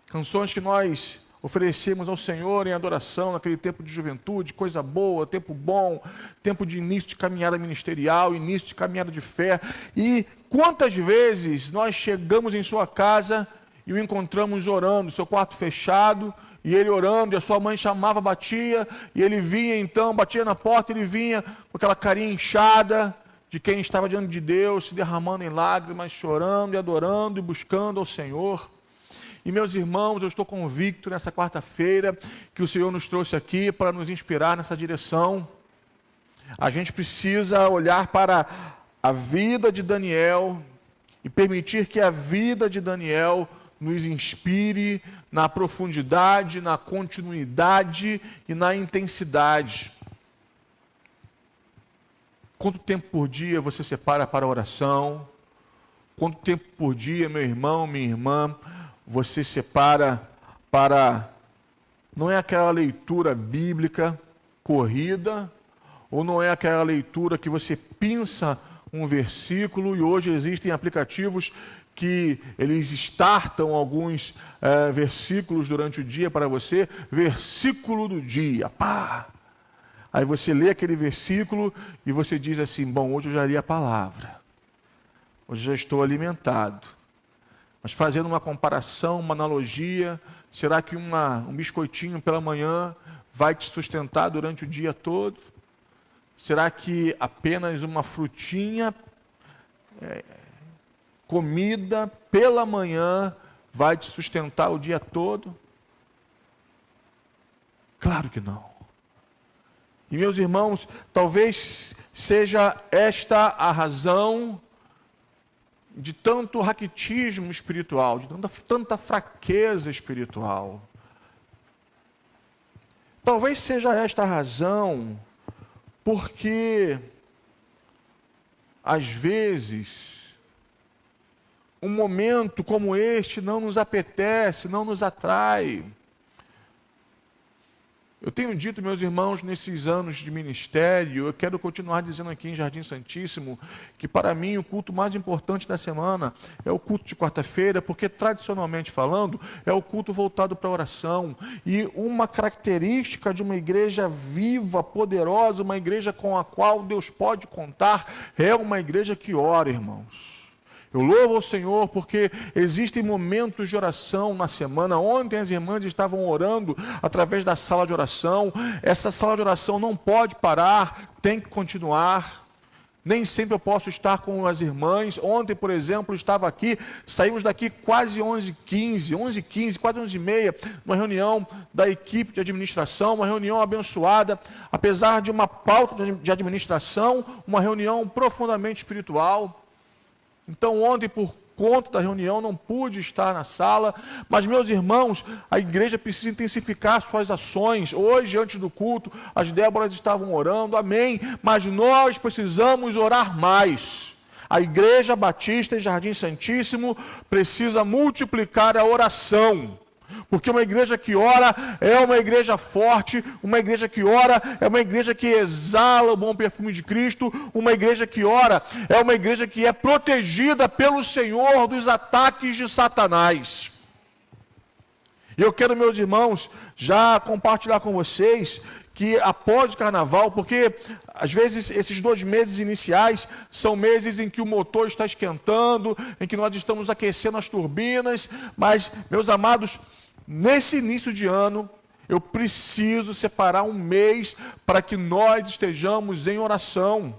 Canções que nós oferecemos ao Senhor em adoração naquele tempo de juventude, coisa boa, tempo bom, tempo de início de caminhada ministerial, início de caminhada de fé. E quantas vezes nós chegamos em sua casa e o encontramos orando, seu quarto fechado, e ele orando, e a sua mãe chamava, batia, e ele vinha então, batia na porta, ele vinha com aquela carinha inchada de quem estava diante de Deus, se derramando em lágrimas, chorando e adorando e buscando ao Senhor. E meus irmãos, eu estou convicto nessa quarta-feira que o Senhor nos trouxe aqui para nos inspirar nessa direção. A gente precisa olhar para a vida de Daniel e permitir que a vida de Daniel nos inspire na profundidade, na continuidade e na intensidade. Quanto tempo por dia você separa para a oração? Quanto tempo por dia, meu irmão, minha irmã, você separa para... Não é aquela leitura bíblica corrida, ou não é aquela leitura que você pinça um versículo, e hoje existem aplicativos que eles startam alguns versículos durante o dia para você, versículo do dia, pá! Aí você lê aquele versículo e você diz assim: bom, hoje eu já li a palavra, hoje já estou alimentado. Mas fazendo uma comparação, uma analogia, será que um biscoitinho pela manhã vai te sustentar durante o dia todo? Será que apenas uma frutinha comida pela manhã vai te sustentar o dia todo? Claro que não. E meus irmãos, talvez seja esta a razão de tanto raquitismo espiritual, de tanta fraqueza espiritual. Talvez seja esta a razão porque, às vezes, um momento como este não nos apetece, não nos atrai. Eu tenho dito, meus irmãos, nesses anos de ministério, eu quero continuar dizendo aqui em Jardim Santíssimo, que para mim o culto mais importante da semana é o culto de quarta-feira, porque tradicionalmente falando, é o culto voltado para a oração. E uma característica de uma igreja viva, poderosa, uma igreja com a qual Deus pode contar, é uma igreja que ora, irmãos. Eu louvo ao Senhor porque existem momentos de oração na semana. Ontem as irmãs estavam orando através da sala de oração. Essa sala de oração não pode parar, tem que continuar. Nem sempre eu posso estar com as irmãs. Ontem, por exemplo, estava aqui, saímos daqui quase 11h15, quase 11h30, uma reunião da equipe de administração, uma reunião abençoada, apesar de uma pauta de administração, uma reunião profundamente espiritual. Então ontem, por conta da reunião, não pude estar na sala, mas meus irmãos, a igreja precisa intensificar suas ações. Hoje, antes do culto, as Déboras estavam orando, amém, mas nós precisamos orar mais. A Igreja Batista em Jardim Santíssimo precisa multiplicar a oração. Porque uma igreja que ora é uma igreja forte, uma igreja que ora é uma igreja que exala o bom perfume de Cristo, uma igreja que ora é uma igreja que é protegida pelo Senhor dos ataques de Satanás. E eu quero, meus irmãos, já compartilhar com vocês que após o carnaval, porque às vezes esses 2 meses iniciais são meses em que o motor está esquentando, em que nós estamos aquecendo as turbinas, mas, meus amados, nesse início de ano, eu preciso separar um mês para que nós estejamos em oração.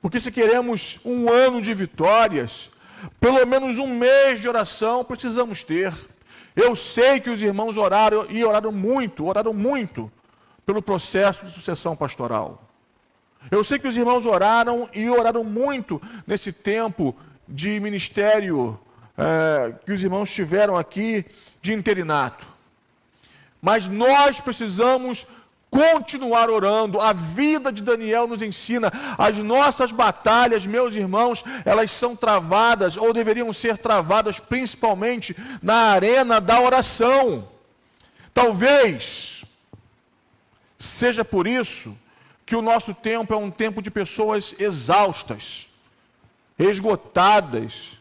Porque se queremos um ano de vitórias, pelo menos um mês de oração precisamos ter. Eu sei que os irmãos oraram e oraram muito pelo processo de sucessão pastoral. Eu sei que os irmãos oraram e oraram muito nesse tempo de ministério que os irmãos tiveram aqui de interinato. Mas nós precisamos continuar orando. A vida de Daniel nos ensina. As nossas batalhas, meus irmãos, elas são travadas, ou deveriam ser travadas, principalmente na arena da oração. Talvez seja por isso que o nosso tempo é um tempo de pessoas exaustas, esgotadas,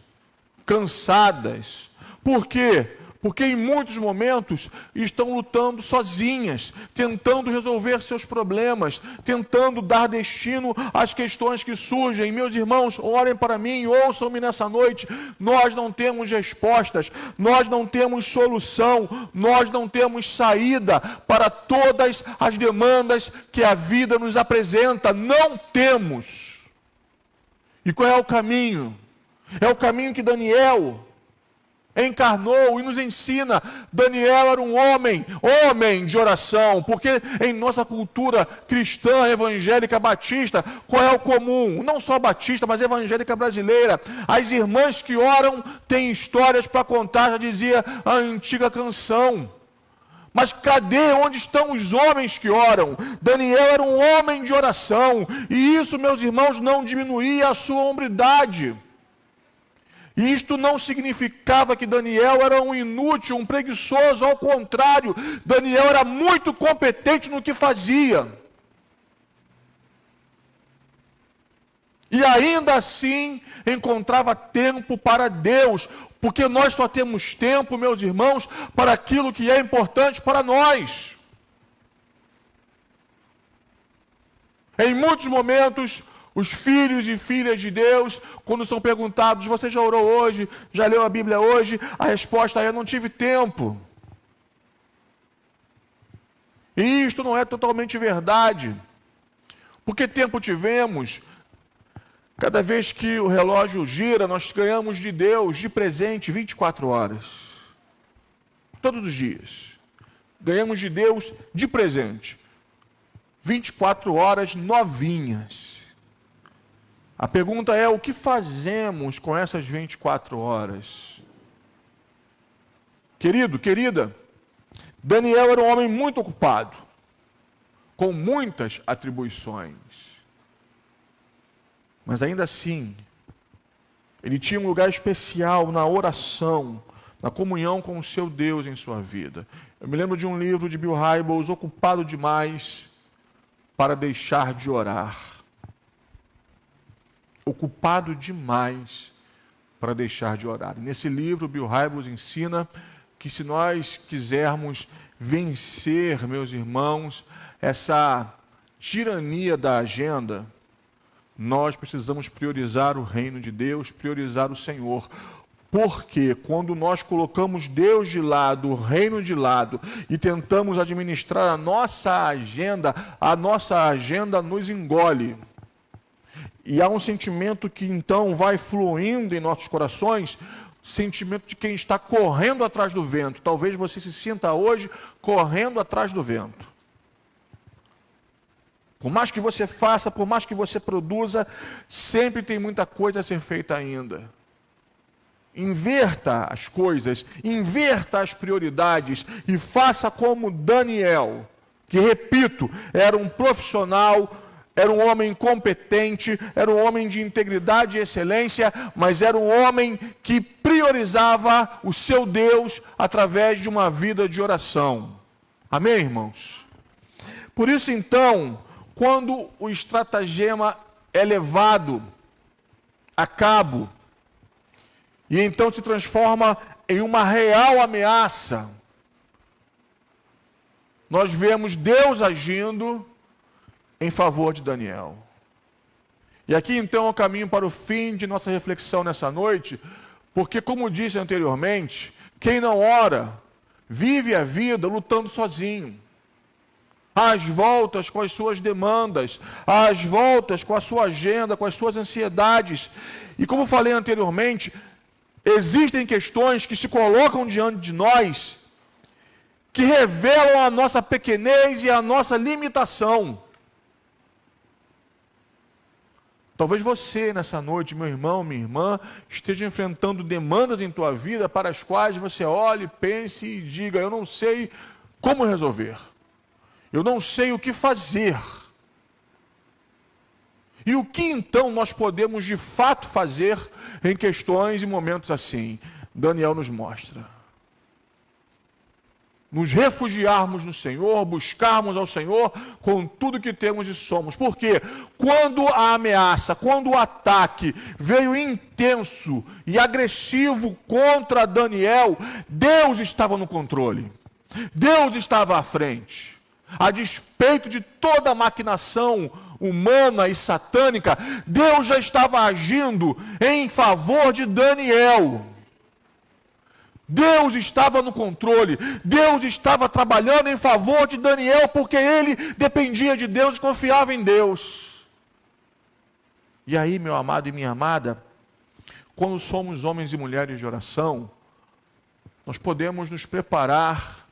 cansadas. Por quê? Porque em muitos momentos estão lutando sozinhas, tentando resolver seus problemas, tentando dar destino às questões que surgem. Meus irmãos, orem para mim, ouçam-me nessa noite. Nós não temos respostas, nós não temos solução, nós não temos saída para todas as demandas que a vida nos apresenta. Não temos. E qual é o caminho? É o caminho que Daniel encarnou e nos ensina. Daniel era um homem de oração, porque em nossa cultura cristã, evangélica, batista, qual é o comum? Não só batista, mas evangélica brasileira. As irmãs que oram têm histórias para contar, já dizia a antiga canção. Mas cadê? Onde estão os homens que oram? Daniel era um homem de oração, e isso, meus irmãos, não diminuía a sua hombridade. E isto não significava que Daniel era um inútil, um preguiçoso, ao contrário, Daniel era muito competente no que fazia. E ainda assim encontrava tempo para Deus, porque nós só temos tempo, meus irmãos, para aquilo que é importante para nós. Em muitos momentos, os filhos e filhas de Deus, quando são perguntados, você já orou hoje? Já leu a Bíblia hoje? A resposta é, eu não tive tempo. E isto não é totalmente verdade. Porque tempo tivemos? Cada vez que o relógio gira, nós ganhamos de Deus, de presente, 24 horas. Todos os dias. Ganhamos de Deus de presente. 24 horas novinhas. A pergunta é, o que fazemos com essas 24 horas? Querido, querida, Daniel era um homem muito ocupado, com muitas atribuições. Mas ainda assim, ele tinha um lugar especial na oração, na comunhão com o seu Deus em sua vida. Eu me lembro de um livro de Bill Hybels, Ocupado Demais para Deixar de Orar. Ocupado demais para deixar de orar. Nesse livro, Bill Hybels ensina que se nós quisermos vencer, meus irmãos, essa tirania da agenda, nós precisamos priorizar o reino de Deus, priorizar o Senhor. Porque quando nós colocamos Deus de lado, o reino de lado, e tentamos administrar a nossa agenda nos engole. E há um sentimento que então vai fluindo em nossos corações, sentimento de quem está correndo atrás do vento. Talvez você se sinta hoje correndo atrás do vento. Por mais que você faça, por mais que você produza, sempre tem muita coisa a ser feita ainda. Inverta as coisas, inverta as prioridades e faça como Daniel, que, repito, era um profissional era um homem competente, era um homem de integridade e excelência, mas era um homem que priorizava o seu Deus através de uma vida de oração. Amém, irmãos? Por isso, então, quando o estratagema é levado a cabo, e então se transforma em uma real ameaça, nós vemos Deus agindo em favor de Daniel. E aqui então é o caminho para o fim de nossa reflexão nessa noite, porque como disse anteriormente, quem não ora, vive a vida lutando sozinho, às voltas com as suas demandas, às voltas com a sua agenda, com as suas ansiedades. E como falei anteriormente, existem questões que se colocam diante de nós, que revelam a nossa pequenez e a nossa limitação. Talvez você, nessa noite, meu irmão, minha irmã, esteja enfrentando demandas em tua vida para as quais você olhe, pense e diga: eu não sei como resolver. Eu não sei o que fazer. E o que então nós podemos de fato fazer em questões e momentos assim? Daniel nos mostra. Nos refugiarmos no Senhor, buscarmos ao Senhor com tudo que temos e somos. Porque quando a ameaça, quando o ataque veio intenso e agressivo contra Daniel, Deus estava no controle. Deus estava à frente. A despeito de toda a maquinação humana e satânica, Deus já estava agindo em favor de Daniel. Deus estava no controle, Deus estava trabalhando em favor de Daniel, porque ele dependia de Deus e confiava em Deus. E aí, meu amado e minha amada, quando somos homens e mulheres de oração, nós podemos nos preparar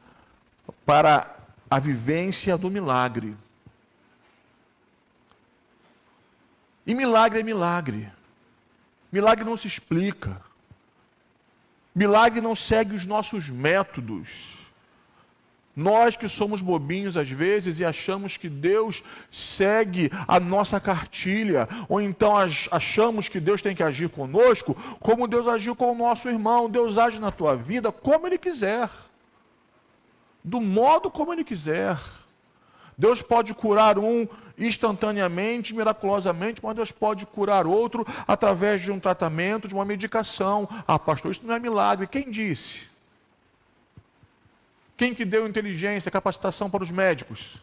para a vivência do milagre. E milagre é milagre. Milagre não se explica. Milagre não segue os nossos métodos. Nós que somos bobinhos às vezes e achamos que Deus segue a nossa cartilha, ou então achamos que Deus tem que agir conosco como Deus agiu com o nosso irmão. Deus age na tua vida como Ele quiser, do modo como Ele quiser. Deus pode curar um instantaneamente, miraculosamente, mas Deus pode curar outro através de um tratamento, de uma medicação. Ah, pastor, isso não é milagre. Quem disse? Quem que deu inteligência, capacitação para os médicos?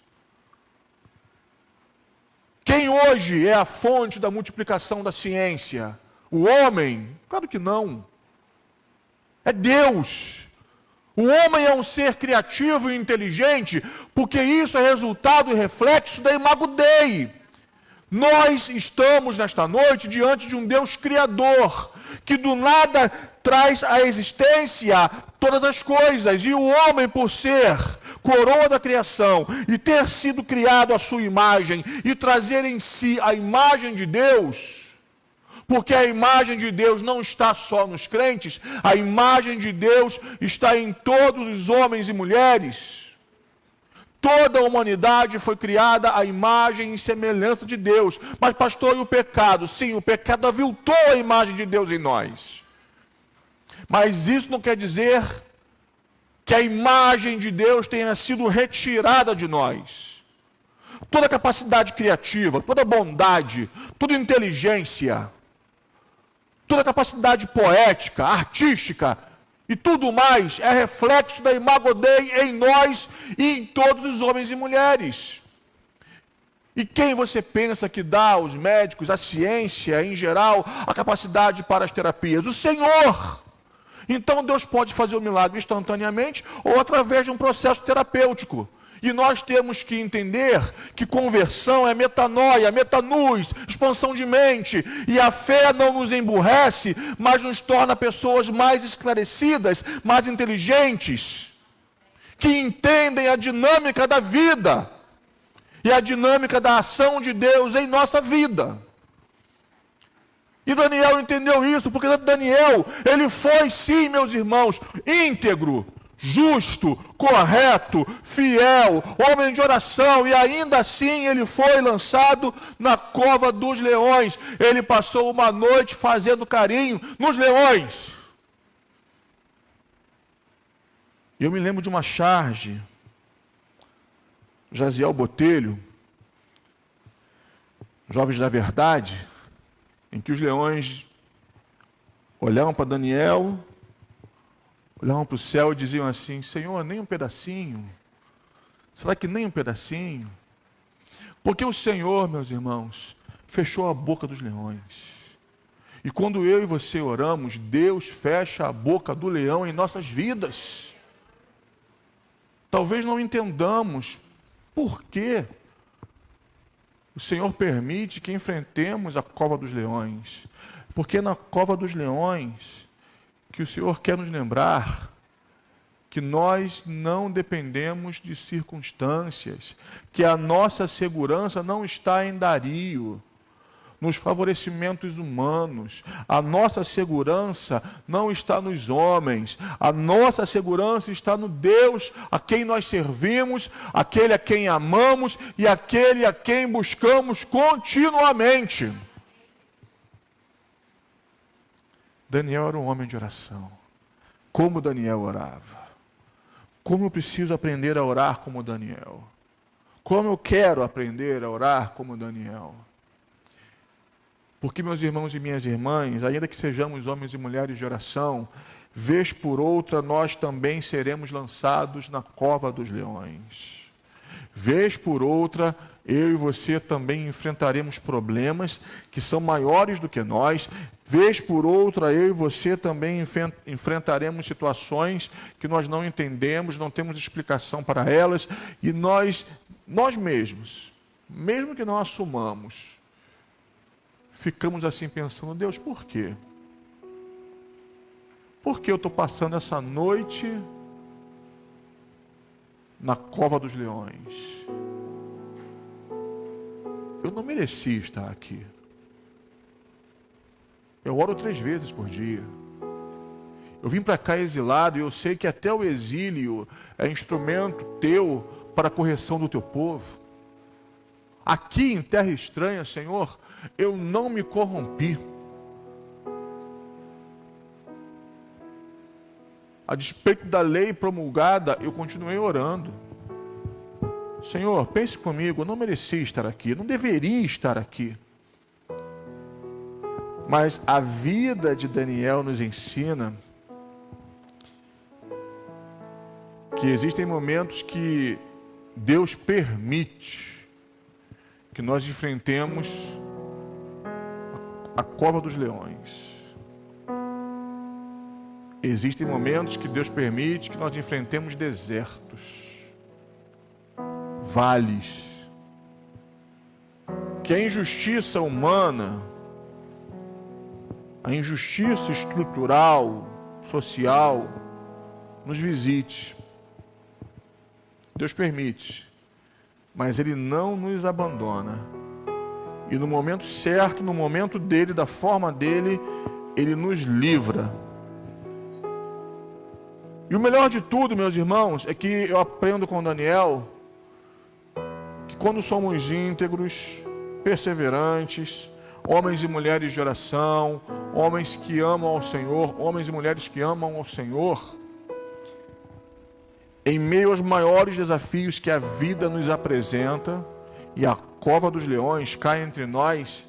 Quem hoje é a fonte da multiplicação da ciência? O homem? Claro que não. É Deus. O homem é um ser criativo e inteligente, porque isso é resultado e reflexo da Imago Dei. Nós estamos nesta noite diante de um Deus criador, que do nada traz à existência todas as coisas, e o homem, por ser coroa da criação, e ter sido criado à sua imagem, e trazer em si a imagem de Deus, porque a imagem de Deus não está só nos crentes, a imagem de Deus está em todos os homens e mulheres. Toda a humanidade foi criada à imagem e semelhança de Deus. Mas, pastor, e o pecado? Sim, o pecado aviltou a imagem de Deus em nós. Mas isso não quer dizer que a imagem de Deus tenha sido retirada de nós. Toda capacidade criativa, toda bondade, toda inteligência, toda capacidade poética, artística e tudo mais é reflexo da Imago Dei em nós e em todos os homens e mulheres. E quem você pensa que dá aos médicos, à ciência em geral, a capacidade para as terapias? O Senhor! Então Deus pode fazer o milagre instantaneamente ou através de um processo terapêutico. E nós temos que entender que conversão é metanoia, metanus, expansão de mente. E a fé não nos emburrece, mas nos torna pessoas mais esclarecidas, mais inteligentes, que entendem a dinâmica da vida e a dinâmica da ação de Deus em nossa vida. E Daniel entendeu isso, porque Daniel, ele foi sim, meus irmãos, íntegro, justo, correto, fiel, homem de oração, e ainda assim ele foi lançado na cova dos leões. Ele passou uma noite fazendo carinho nos leões. Eu me lembro de uma charge, Jaziel Botelho, Jovens da Verdade, em que os leões olhavam para Daniel, olhavam para o céu e diziam assim: Senhor, nem um pedacinho. Será que nem um pedacinho? Porque o Senhor, meus irmãos, fechou a boca dos leões. E quando eu e você oramos, Deus fecha a boca do leão em nossas vidas. Talvez não entendamos por que o Senhor permite que enfrentemos a cova dos leões. Porque na cova dos leões que o Senhor quer nos lembrar que nós não dependemos de circunstâncias, que a nossa segurança não está em Dario, nos favorecimentos humanos, a nossa segurança não está nos homens, a nossa segurança está no Deus a quem nós servimos, aquele a quem amamos e aquele a quem buscamos continuamente. Daniel era um homem de oração. Como Daniel orava. Como eu preciso aprender a orar como Daniel. Como eu quero aprender a orar como Daniel. Porque, meus irmãos e minhas irmãs, ainda que sejamos homens e mulheres de oração, vez por outra nós também seremos lançados na cova dos leões. Vez por outra, eu e você também enfrentaremos problemas que são maiores do que nós. Vez por outra, eu e você também enfrentaremos situações que nós não entendemos, não temos explicação para elas, e nós mesmos, mesmo que não assumamos, ficamos assim pensando: Deus, por quê? Por que eu estou passando essa noite na cova dos leões? Eu não merecia estar aqui. Eu oro 3 vezes por dia. Eu vim para cá exilado e eu sei que até o exílio é instrumento teu para a correção do teu povo. Aqui em terra estranha, Senhor, eu não me corrompi. A despeito da lei promulgada, eu continuei orando. Senhor, pense comigo, eu não merecia estar aqui, eu não deveria estar aqui. Mas a vida de Daniel nos ensina que existem momentos que Deus permite que nós enfrentemos a cova dos leões. Existem momentos que Deus permite que nós enfrentemos desertos, vales, que a injustiça humana, a injustiça estrutural, social, nos visite. Deus permite, mas Ele não nos abandona. E no momento certo, no momento dele, da forma dele, Ele nos livra. E o melhor de tudo, meus irmãos, é que eu aprendo com Daniel que quando somos íntegros, perseverantes, homens e mulheres de oração, homens que amam ao Senhor, homens e mulheres que amam ao Senhor, em meio aos maiores desafios que a vida nos apresenta, e a cova dos leões cai entre nós,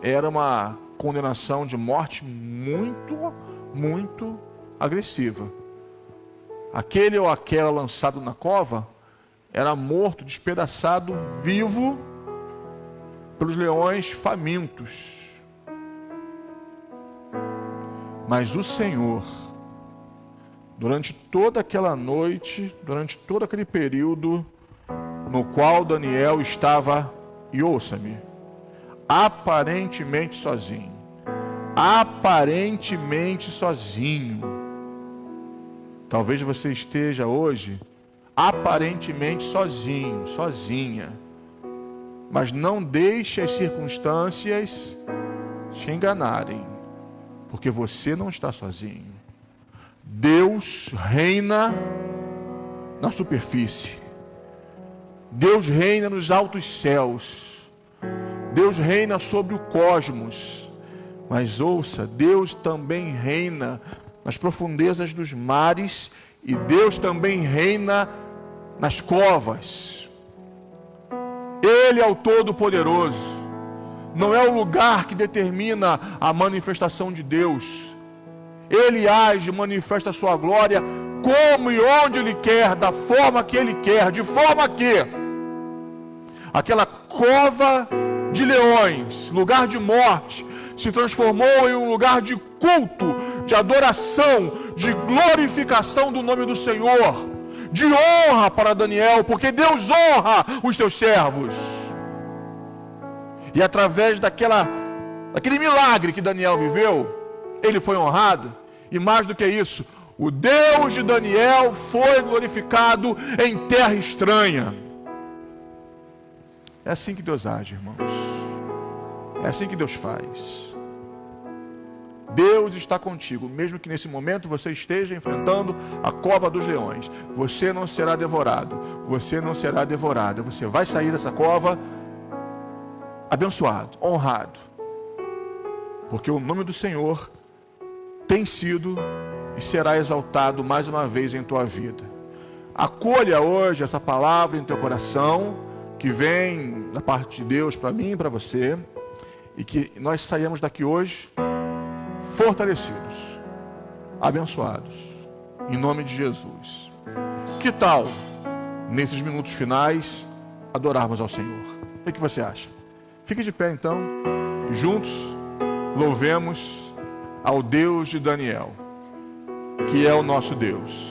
era uma condenação de morte muito, muito agressiva. Aquele ou aquela lançado na cova era morto, despedaçado, vivo, pelos leões famintos. Mas o Senhor, durante toda aquela noite, durante todo aquele período no qual Daniel estava, e ouça-me, aparentemente sozinho. Aparentemente sozinho. Talvez você esteja hoje aparentemente sozinho, sozinha. Mas não deixe as circunstâncias te enganarem, porque você não está sozinho. Deus reina na superfície. Deus reina nos altos céus. Deus reina sobre o cosmos. Mas ouça, Deus também reina nas profundezas dos mares e Deus também reina nas covas. Ele é o Todo-Poderoso. Não é o lugar que determina a manifestação de Deus. Ele age, manifesta a sua glória como e onde Ele quer, da forma que Ele quer, de forma que aquela cova de leões, lugar de morte, se transformou em um lugar de culto, de adoração, de glorificação do nome do Senhor, de honra para Daniel, porque Deus honra os seus servos. E através daquele milagre que Daniel viveu, ele foi honrado. E mais do que isso, o Deus de Daniel foi glorificado em terra estranha. É assim que Deus age, irmãos. É assim que Deus faz. Deus está contigo, mesmo que nesse momento você esteja enfrentando a cova dos leões. Você não será devorado. Você não será devorada. Você vai sair dessa cova abençoado, honrado. Porque o nome do Senhor tem sido e será exaltado mais uma vez em tua vida. Acolha hoje essa palavra em teu coração, que vem da parte de Deus para mim e para você, e que nós saímos daqui hoje fortalecidos, abençoados, em nome de Jesus. Que tal, nesses minutos finais, adorarmos ao Senhor? O que você acha? Fique de pé então, e juntos louvemos ao Deus de Daniel, que é o nosso Deus.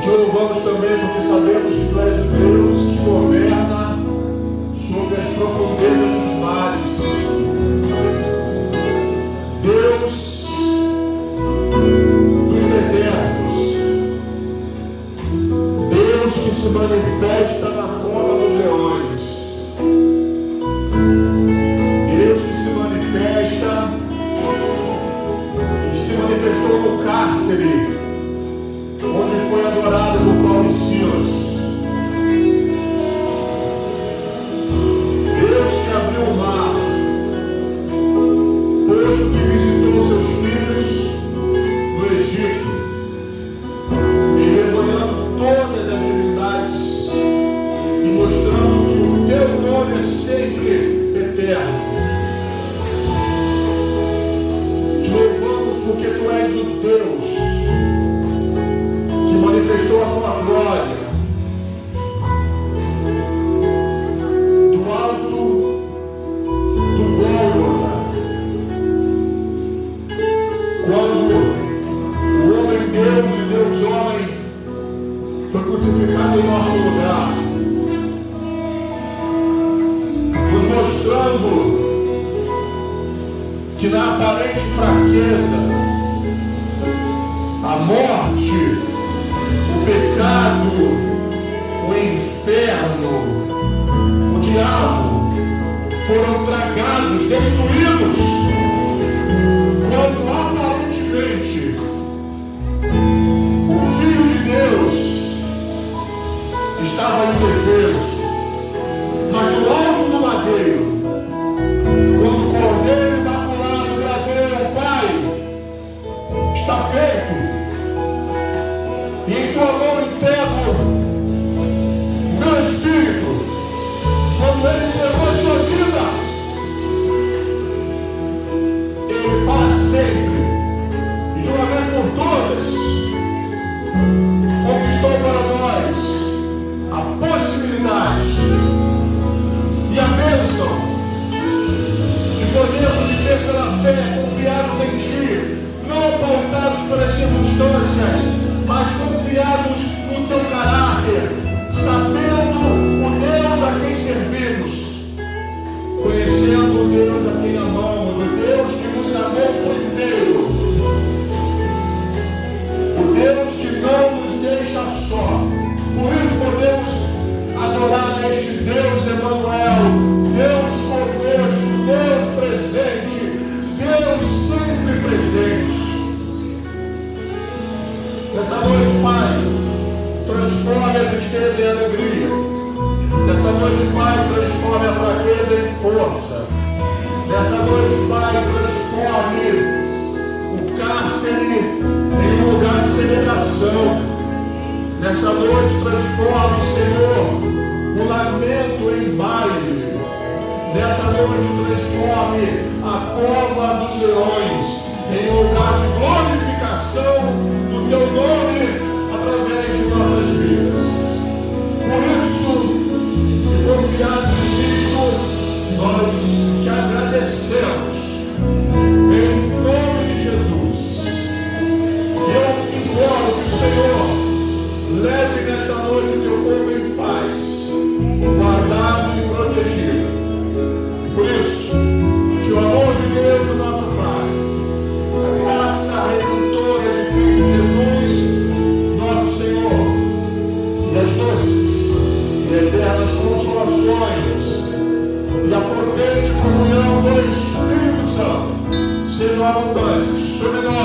Te louvamos também porque sabemos que Tu és o Deus que governa sobre as profundezas dos mares. Deus dos desertos. Deus que se manifesta na cova dos leões. Deus que se manifestou no cárcere, onde foi adorado por Paulo e Silas. Deus que abriu o mar, posto que visitou seus filhos no Egito, envergonhando todas as divindades e mostrando que o teu nome é sempre eterno. Te louvamos porque Tu és o Deus que manifestou a Tua glória do alto do Gólgota, quando o homem Deus e Deus homem foi crucificado em nosso lugar, nos mostrando que na aparente fraqueza, a morte, o pecado, o inferno, o diabo foram tragados, destruídos, quando aparentemente o Filho de Deus estava indefeso, mas do alto do madeiro, quando o Cordeiro Imaculado bradou ao Pai, está feito, e em Tua mão entrego meu espírito, quando Ele entregou a sua vida, Ele para sempre, e de uma vez por todas, conquistou para nós a possibilidade e a bênção de podermos viver pela fé, confiados em Ti, não apontados pelas circunstâncias, mas confiados no Teu caráter, sabendo o Deus a quem servimos, conhecendo o Deus a quem amamos, o Deus que nos amou primeiro, o Deus que não nos deixa só. Por isso podemos adorar este Deus Emanuel, Deus conosco, Deus presente, Deus sempre presente. Nessa noite, Pai, transforme a tristeza em alegria. Nessa noite, Pai, transforme a fraqueza em força. Nessa noite, Pai, transforme o cárcere em um lugar de celebração. Nessa noite, transforme, Senhor, o lamento em baile. Nessa noite, transforme a cova dos leões em um lugar de glorificação do Teu nome através de nossas vidas. Por isso, confiados em Cristo, nós Te agradecemos em nome de Jesus. Eu imploro que o Senhor leve nesta noite o Teu povo em paz, guardado e protegido. Por isso, que o amor de Deus, o nosso Pai, a graça redentora de Cristo Jesus, nosso Senhor, e as doces e eternas consolações e a potente comunhão do Espírito Santo sejam abundantes sobre nós